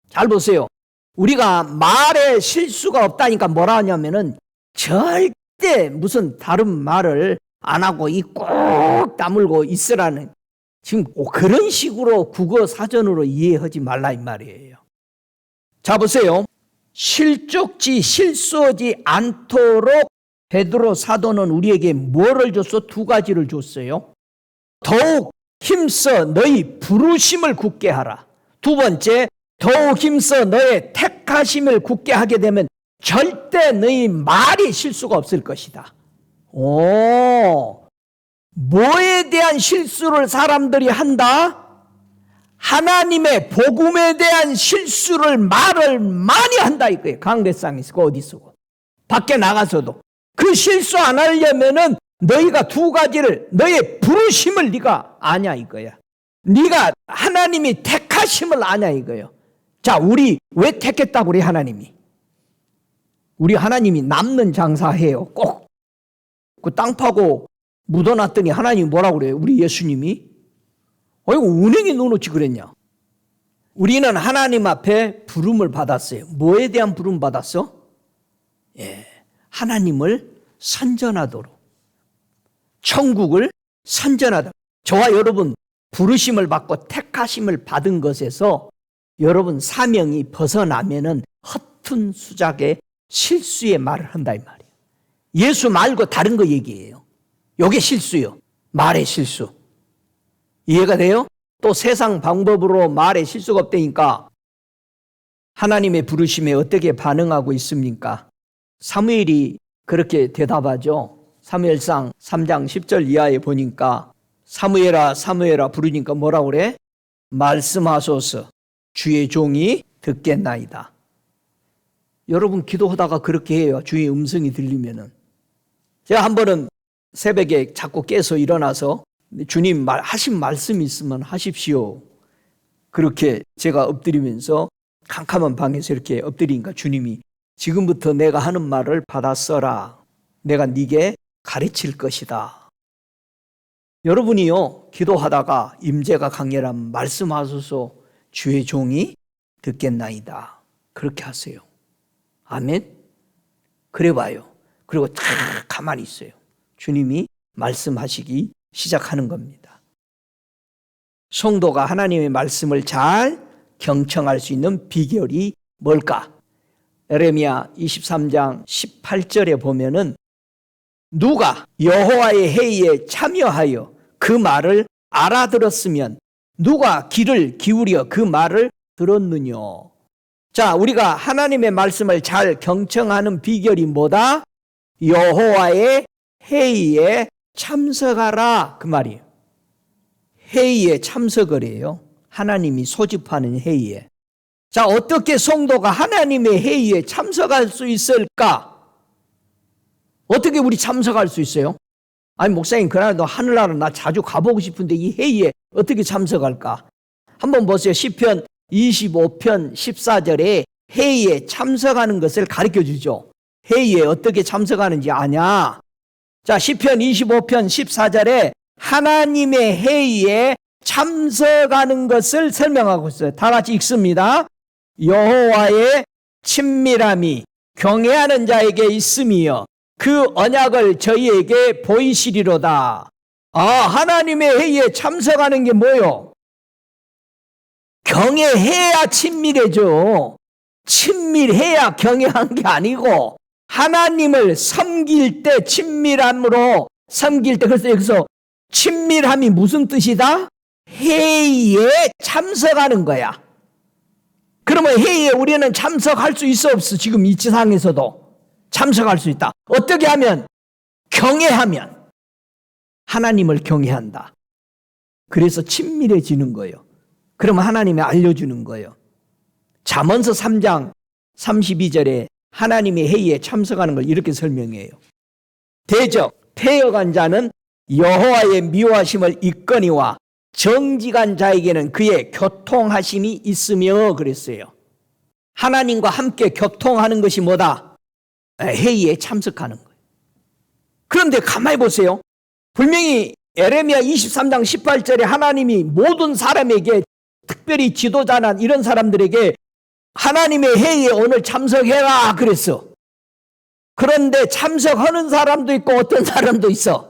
잘 보세요. 우리가 말에 실수가 없다니까 뭐라 하냐면은 절대 무슨 다른 말을 안 하고 이 꼭 다물고 있으라는, 지금 그런 식으로 국어 사전으로 이해하지 말라 이 말이에요. 자 보세요. 실족지, 실수하지 않도록 베드로 사도는 우리에게 뭐를 줬어? 두 가지를 줬어요. 더욱 힘써 너희 부르심을 굳게 하라. 두 번째, 더욱 힘써 너의 택하심을 굳게 하게 되면 절대 너희 말이 실수가 없을 것이다. 뭐에 대한 실수를 사람들이 한다? 하나님의 복음에 대한 실수를 말을 많이 한다 이거예요. 강대상에서 어디 쓰고 밖에 나가서도 그 실수 안 하려면은 너희가 두 가지를, 너의 부르심을 네가 아냐 이거야. 네가 하나님이 택하심을 아냐 이거예요. 자, 우리 왜 택했다고 우리 하나님이? 우리 하나님이 남는 장사해요. 꼭 그 땅 파고 묻어놨더니 하나님이 뭐라고 그래요? 우리 예수님이 이거 은행에 넣어놓지 그랬냐? 우리는 하나님 앞에 부름을 받았어요. 뭐에 대한 부름 받았어? 하나님을 선전하도록, 천국을 선전하도록. 저와 여러분 부르심을 받고 택하심을 받은 것에서 여러분 사명이 벗어나면은 허튼 수작의 실수의 말을 한다 이 말이에요. 예수 말고 다른 거 얘기해요. 이게 실수요. 말의 실수. 이해가 돼요? 또 세상 방법으로 말에 실수가 없다니까 하나님의 부르심에 어떻게 반응하고 있습니까? 사무엘이 그렇게 대답하죠. 사무엘상 3장 10절 이하에 보니까 사무엘아 사무엘아 부르니까 뭐라고 그래? 말씀하소서 주의 종이 듣겠나이다. 여러분 기도하다가 그렇게 해요. 주의 음성이 들리면은. 제가 한 번은 새벽에 자꾸 깨서 일어나서 주님 하신 말씀이 있으면 하십시오. 그렇게 제가 엎드리면서 캄캄한 방에서 이렇게 엎드리니까 주님이 지금부터 내가 하는 말을 받아 써라. 내가 네게 가르칠 것이다. 여러분이요 기도하다가 임재가 강렬하면 말씀하소서 주의 종이 듣겠나이다. 그렇게 하세요. 아멘. 그래 봐요. 그리고 다 가만히 있어요. 주님이 말씀하시기 시작하는 겁니다. 성도가 하나님의 말씀을 잘 경청할 수 있는 비결이 뭘까? 예레미야 23장 18절에 보면은 누가 여호와의 회의에 참여하여 그 말을 알아들었으면 누가 귀를 기울여 그 말을 들었느냐. 자, 우리가 하나님의 말씀을 잘 경청하는 비결이 뭐다? 여호와의 회의에 참석하라 그 말이에요. 회의에 참석을 해요. 하나님이 소집하는 회의에. 자, 어떻게 성도가 하나님의 회의에 참석할 수 있을까? 어떻게 우리 참석할 수 있어요? 아니 목사님 그날도 하늘나라 나 자주 가보고 싶은데 이 회의에 어떻게 참석할까? 한번 보세요. 시편 25편 14절에 회의에 참석하는 것을 가르쳐 주죠. 회의에 어떻게 참석하는지 아냐? 자, 시편 25편 14절에 하나님의 회의에 참석하는 것을 설명하고 있어요. 다 같이 읽습니다. 여호와의 친밀함이 경외하는 자에게 있음이요 그 언약을 저희에게 보이시리로다. 아, 하나님의 회의에 참석하는 게 뭐요? 경외해야 친밀해져. 친밀해야 경외한 게 아니고 하나님을 섬길 때 친밀함으로 섬길 때. 그래서 여기서 친밀함이 무슨 뜻이다? 회의에 참석하는 거야. 그러면 회의에 우리는 참석할 수 있어 없어? 지금 이 지상에서도 참석할 수 있다. 어떻게 하면? 경외하면. 하나님을 경외한다. 그래서 친밀해지는 거예요. 그러면 하나님이 알려주는 거예요. 잠언서 3장 32절에 하나님의 회의에 참석하는 걸 이렇게 설명해요. 대적, 패역한 자는 여호와의 미워하심을 잊거니와 정직한 자에게는 그의 교통하심이 있으며 그랬어요. 하나님과 함께 교통하는 것이 뭐다? 회의에 참석하는 거예요. 그런데 가만히 보세요. 분명히 예레미야 23장 18절에 하나님이 모든 사람에게 특별히 지도자나 이런 사람들에게 하나님의 회의에 오늘 참석해라 그랬어. 그런데 참석하는 사람도 있고 어떤 사람도 있어.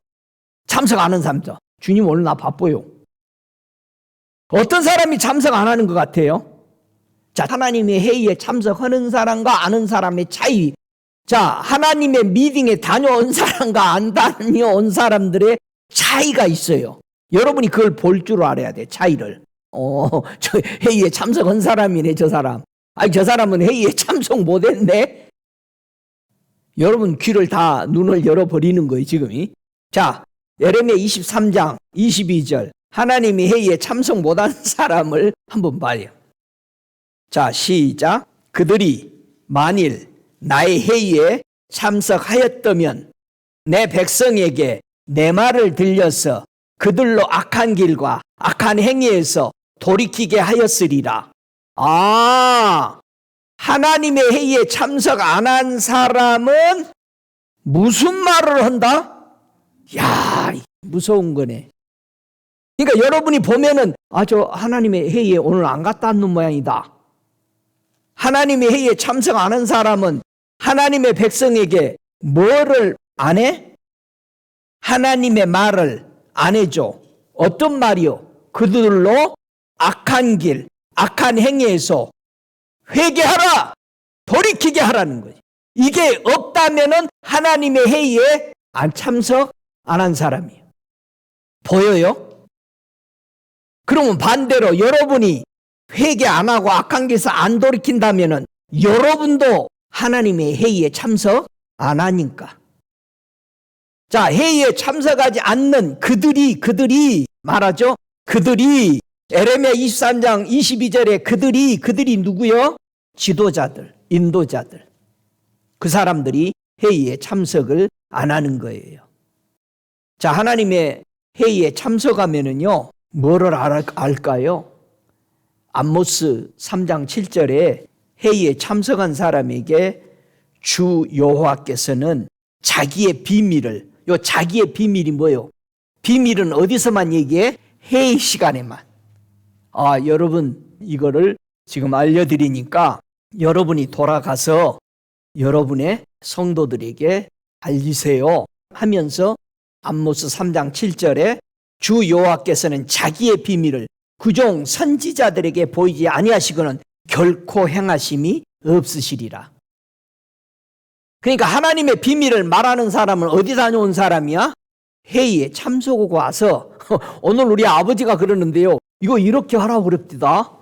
참석 안 하는 사람도. 주님 오늘 나 바빠요. 어떤 사람이 참석 안 하는 것 같아요? 자, 하나님의 회의에 참석하는 사람과 아는 사람의 차이. 자, 하나님의 미팅에 다녀온 사람과 안 다녀온 사람들의 차이가 있어요. 여러분이 그걸 볼 줄 알아야 돼, 차이를. 저 회의에 참석한 사람이네, 저 사람. 아니, 저 사람은 회의에 참석 못 했네? 여러분 귀를 다 눈을 열어버리는 거예요, 지금이. 자, 예레미야 23장 22절. 하나님이 회의에 참석 못한 사람을 한번 봐요. 자, 시작. 그들이 만일 나의 회의에 참석하였다면 내 백성에게 내 말을 들려서 그들로 악한 길과 악한 행위에서 돌이키게 하였으리라. 아, 하나님의 회의에 참석 안 한 사람은 무슨 말을 한다? 야, 무서운 거네. 그러니까 여러분이 보면은 저 하나님의 회의에 오늘 안 갔다 왔는 모양이다. 하나님의 회의에 참석 안 한 사람은 하나님의 백성에게 뭐를 안 해? 하나님의 말을 안 해줘. 어떤 말이요? 그들로 악한 길, 악한 행위에서 회개하라! 돌이키게 하라는 거지. 이게 없다면은 하나님의 회의에 참석 안 한 사람이에요. 보여요? 그러면 반대로 여러분이 회개 안 하고 악한 길에서 안 돌이킨다면은 여러분도 하나님의 회의에 참석 안 하니까. 자, 회의에 참석하지 않는 그들이 말하죠. 그들이 에레미야 23장 22절에 그들이 누구요? 지도자들, 인도자들. 그 사람들이 회의에 참석을 안 하는 거예요. 자, 하나님의 회의에 참석하면은요, 뭐를 알까요? 암모스 3장 7절에 회의에 참석한 사람에게 주 여호와께서는 자기의 비밀을, 자기의 비밀이 뭐예요? 비밀은 어디서만 얘기해? 회의 시간에만. 여러분, 이거를 지금 알려드리니까 여러분이 돌아가서 여러분의 성도들에게 알리세요 하면서 암모스 3장 7절에 주 여호와께서는 자기의 비밀을 그종 선지자들에게 보이지 아니하시고는 결코 행하심이 없으시리라. 그러니까 하나님의 비밀을 말하는 사람은 어디 다녀온 사람이야? 회의에 참석하고 와서 오늘 우리 아버지가 그러는데요, 이거 이렇게 하라고 그럽디다.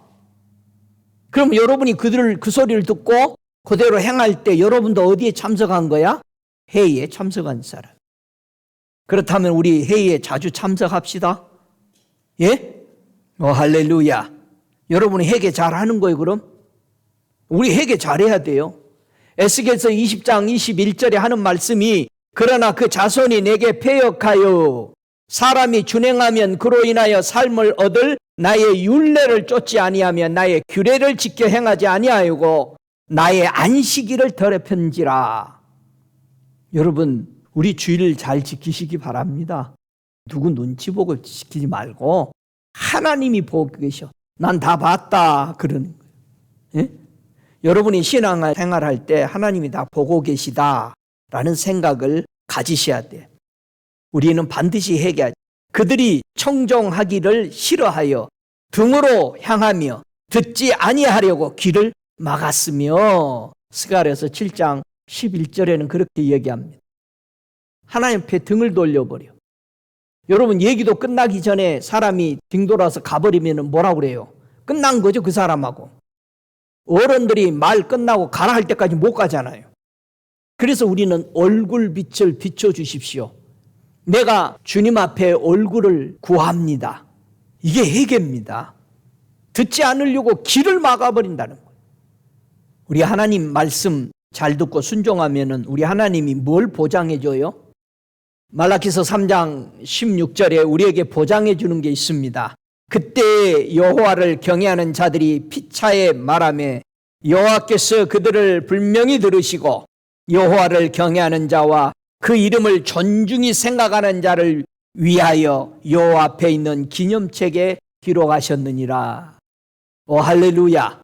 그럼 여러분이 그 소리를 듣고 그대로 행할 때 여러분도 어디에 참석한 거야? 회의에 참석한 사람. 그렇다면 우리 회의에 자주 참석합시다. 예? 할렐루야. 여러분이 회개 잘하는 거예요, 그럼? 우리 회개 잘해야 돼요. 에스겔서 20장 21절에 하는 말씀이 그러나 그 자손이 내게 패역하여 사람이 준행하면 그로 인하여 삶을 얻을 나의 율례를 쫓지 아니하며 나의 규례를 지켜 행하지 아니하고 나의 안식일을 더럽힌지라. 여러분, 우리 주일을 잘 지키시기 바랍니다. 누구 눈치 보고 지키지 말고 하나님이 보고 계셔. 난 다 봤다 그러는 거예요. 예? 여러분이 신앙생활할 때 하나님이 다 보고 계시다라는 생각을 가지셔야 돼. 우리는 반드시 회개하지. 그들이 청종하기를 싫어하여 등으로 향하며 듣지 아니하려고 귀를 막았으며, 스가랴서 7장 11절에는 그렇게 얘기합니다. 하나님 앞에 등을 돌려버려. 여러분, 얘기도 끝나기 전에 사람이 빙돌아서 가버리면 뭐라고 그래요? 끝난 거죠, 그 사람하고. 어른들이 말 끝나고 가라 할 때까지 못 가잖아요. 그래서 우리는 얼굴빛을 비춰주십시오. 내가 주님 앞에 얼굴을 구합니다. 이게 회개입니다. 듣지 않으려고 길을 막아버린다는 거예요. 우리 하나님 말씀 잘 듣고 순종하면은 우리 하나님이 뭘 보장해줘요? 말라기서 3장 16절에 우리에게 보장해 주는 게 있습니다. 그때 여호와를 경외하는 자들이 피차에 말하며 여호와께서 그들을 분명히 들으시고 여호와를 경외하는 자와 그 이름을 존중히 생각하는 자를 위하여 여호와 앞에 있는 기념책에 기록하셨느니라. 할렐루야.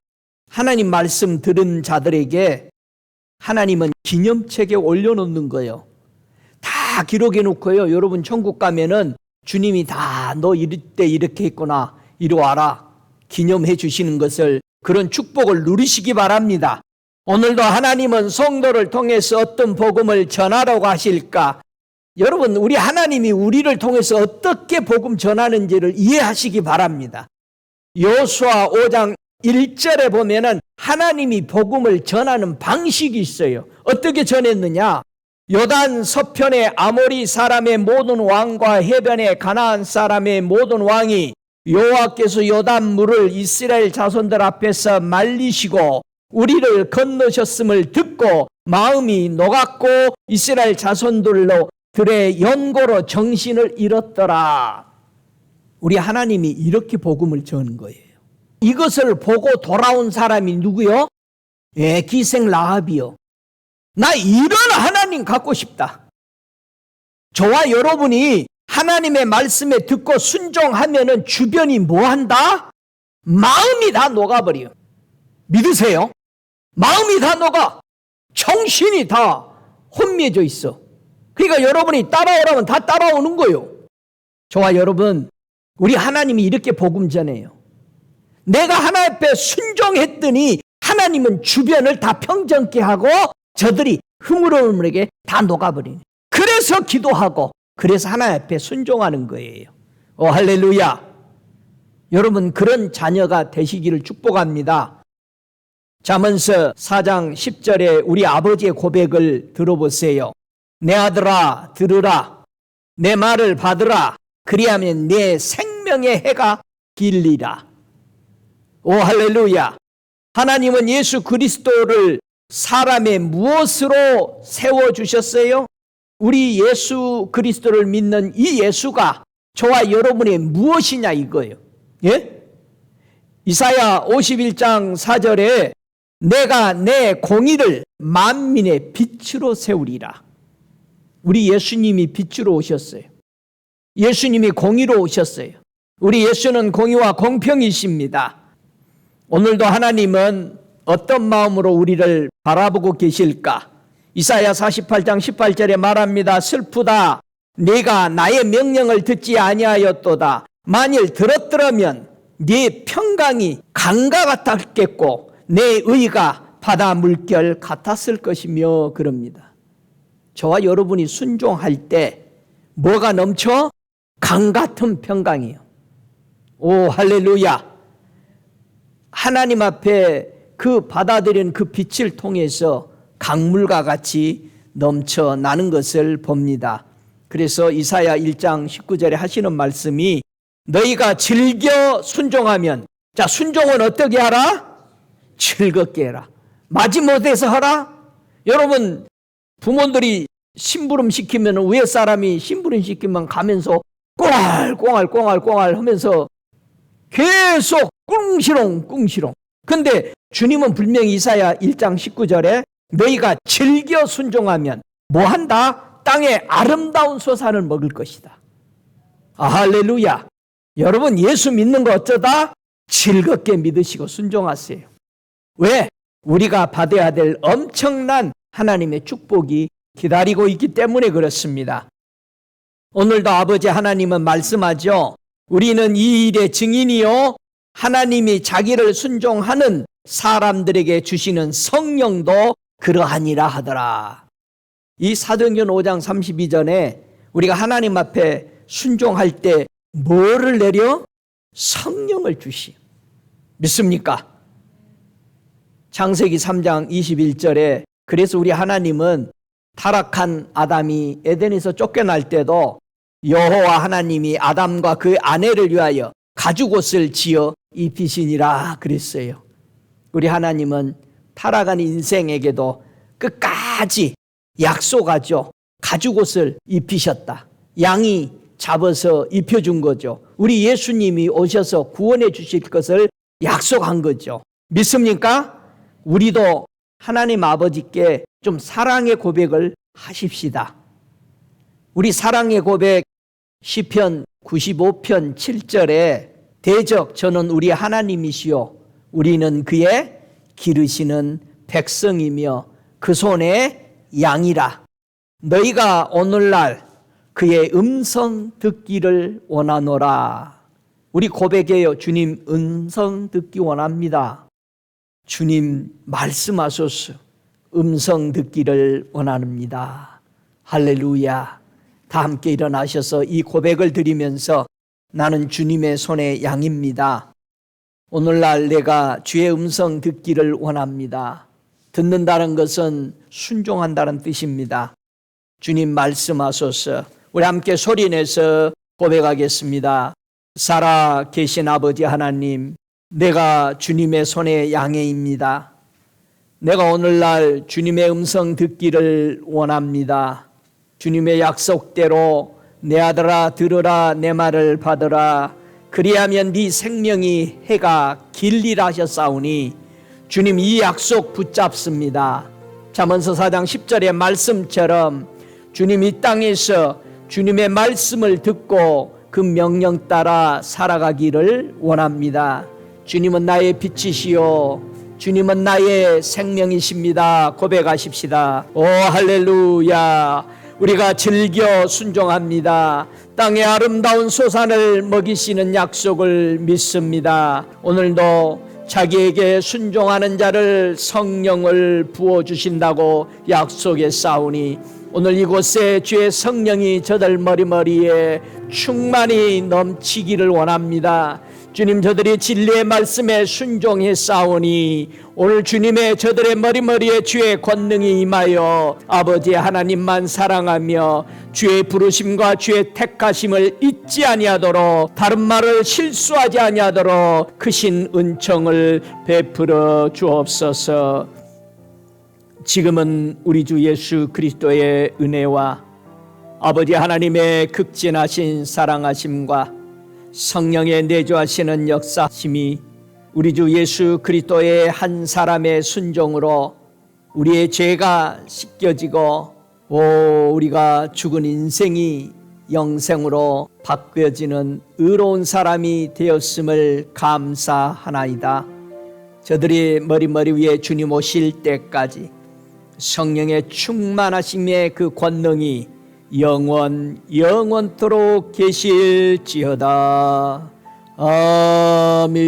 하나님 말씀 들은 자들에게 하나님은 기념책에 올려놓는 거예요. 다 기록해 놓고요, 여러분 천국 가면은 주님이 다 너 이럴 때 이렇게 했구나, 이리 와라 기념해 주시는 것을, 그런 축복을 누리시기 바랍니다. 오늘도 하나님은 성도를 통해서 어떤 복음을 전하라고 하실까? 여러분, 우리 하나님이 우리를 통해서 어떻게 복음 전하는지를 이해하시기 바랍니다. 여호수아 5장 1절에 보면은 하나님이 복음을 전하는 방식이 있어요. 어떻게 전했느냐? 요단 서편의 아모리 사람의 모든 왕과 해변의 가나안 사람의 모든 왕이 여호와께서 요단 물을 이스라엘 자손들 앞에서 말리시고 우리를 건너셨음을 듣고 마음이 녹았고 이스라엘 자손들로 들의 연고로 정신을 잃었더라. 우리 하나님이 이렇게 복음을 전한 거예요. 이것을 보고 돌아온 사람이 누구요? 기생 라합이요. 나 이런 하나님 갖고 싶다. 저와 여러분이 하나님의 말씀에 듣고 순종하면은 주변이 뭐 한다? 마음이 다 녹아버려. 믿으세요? 마음이 다 녹아. 정신이 다 혼미해져 있어. 그러니까 여러분이 따라오라면 다 따라오는 거예요. 저와 여러분, 우리 하나님이 이렇게 복음 전해요. 내가 하나님 앞에 순종했더니 하나님은 주변을 다 평정케 하고 저들이 흐물흐물하게 다 녹아버리네. 그래서 기도하고 그래서 하나님 앞에 순종하는 거예요. 할렐루야. 여러분, 그런 자녀가 되시기를 축복합니다. 잠언서 4장 10절에 우리 아버지의 고백을 들어보세요. 내 아들아 들으라. 내 말을 받으라. 그리하면 내 생명의 해가 길리라. 오 할렐루야. 하나님은 예수 그리스도를 사람의 무엇으로 세워주셨어요? 우리 예수 그리스도를 믿는 이 예수가 저와 여러분의 무엇이냐 이거예요. 예? 이사야 51장 4절에 내가 내 공의를 만민의 빛으로 세우리라. 우리 예수님이 빛으로 오셨어요. 예수님이 공의로 오셨어요. 우리 예수는 공의와 공평이십니다. 오늘도 하나님은 어떤 마음으로 우리를 바라보고 계실까? 이사야 48장 18절에 말합니다. 슬프다. 네가 나의 명령을 듣지 아니하였도다. 만일 들었더라면 네 평강이 강과 같았겠고 내 의가 바다 물결 같았을 것이며 그럽니다. 저와 여러분이 순종할 때 뭐가 넘쳐? 강 같은 평강이에요. 오 할렐루야. 하나님 앞에 그 받아들인 그 빛을 통해서 강물과 같이 넘쳐나는 것을 봅니다. 그래서 이사야 1장 19절에 하시는 말씀이 너희가 즐겨 순종하면, 자, 순종은 어떻게 하라? 즐겁게 해라. 마지못해서 하라. 여러분, 부모들이 심부름 시키면 위에 사람이 심부름 시키면 가면서 꽁알꽁알 하면서 계속 꿍시렁. 근데 주님은 분명히 이사야 1장 19절에 너희가 즐겨 순종하면 뭐 한다? 땅의 아름다운 소산을 먹을 것이다. 아, 할렐루야. 여러분 예수 믿는 거 어쩌다? 즐겁게 믿으시고 순종하세요. 왜? 우리가 받아야 될 엄청난 하나님의 축복이 기다리고 있기 때문에 그렇습니다. 오늘도 아버지 하나님은 말씀하죠. 우리는 이 일의 증인이요 하나님이 자기를 순종하는 사람들에게 주시는 성령도 그러하니라 하더라. 이 사도행전 5장 32절에 우리가 하나님 앞에 순종할 때 뭐를 내려? 성령을 주시오. 믿습니까? 창세기 3장 21절에 그래서 우리 하나님은 타락한 아담이 에덴에서 쫓겨날 때도 여호와 하나님이 아담과 그 아내를 위하여 가죽옷을 지어 입히시니라 그랬어요. 우리 하나님은 타락한 인생에게도 끝까지 약속하죠. 가죽옷을 입히셨다. 양이 잡아서 입혀준 거죠. 우리 예수님이 오셔서 구원해 주실 것을 약속한 거죠. 믿습니까? 우리도 하나님 아버지께 좀 사랑의 고백을 하십시다. 우리 사랑의 고백 시편 95편 7절에 대적 저는 우리 하나님이시요 우리는 그의 기르시는 백성이며 그 손에 양이라. 너희가 오늘날 그의 음성 듣기를 원하노라. 우리 고백해요. 주님 음성 듣기 원합니다. 주님 말씀하소서. 음성 듣기를 원합니다. 할렐루야. 다 함께 일어나셔서 이 고백을 드리면서 나는 주님의 손의 양입니다. 오늘날 내가 주의 음성 듣기를 원합니다. 듣는다는 것은 순종한다는 뜻입니다. 주님 말씀하소서. 우리 함께 소리내서 고백하겠습니다. 살아 계신 아버지 하나님, 내가 주님의 손의 양해입니다. 내가 오늘날 주님의 음성 듣기를 원합니다. 주님의 약속대로 내 아들아 들으라 내 말을 받으라 그리하면 네 생명이 해가 길리라 하셨사오니 주님 이 약속 붙잡습니다. 잠언서 4장 10절의 말씀처럼 주님 이 땅에서 주님의 말씀을 듣고 그 명령 따라 살아가기를 원합니다. 주님은 나의 빛이시요 주님은 나의 생명이십니다. 고백하십시다. 오 할렐루야. 우리가 즐겨 순종합니다. 땅의 아름다운 소산을 먹이시는 약속을 믿습니다. 오늘도 자기에게 순종하는 자를 성령을 부어주신다고 약속했사오니 오늘 이곳에 주의 성령이 저들 머리머리에 충만히 넘치기를 원합니다. 주님, 저들이 진리의 말씀에 순종했사오니 오늘 주님의 저들의 머리머리에 주의 권능이 임하여 아버지 하나님만 사랑하며 주의 부르심과 주의 택하심을 잊지 아니하도록, 다른 말을 실수하지 아니하도록 크신 은총을 베풀어 주옵소서. 지금은 우리 주 예수 그리스도의 은혜와 아버지 하나님의 극진하신 사랑하심과 성령의 내주하시는 역사심이 우리 주 예수 그리스도의 한 사람의 순종으로 우리의 죄가 씻겨지고 우리가 죽은 인생이 영생으로 바뀌어지는 의로운 사람이 되었음을 감사하나이다. 저들이 머리 위에 주님 오실 때까지 성령의 충만하심의 그 권능이 영원토록 계실지어다. 아멘.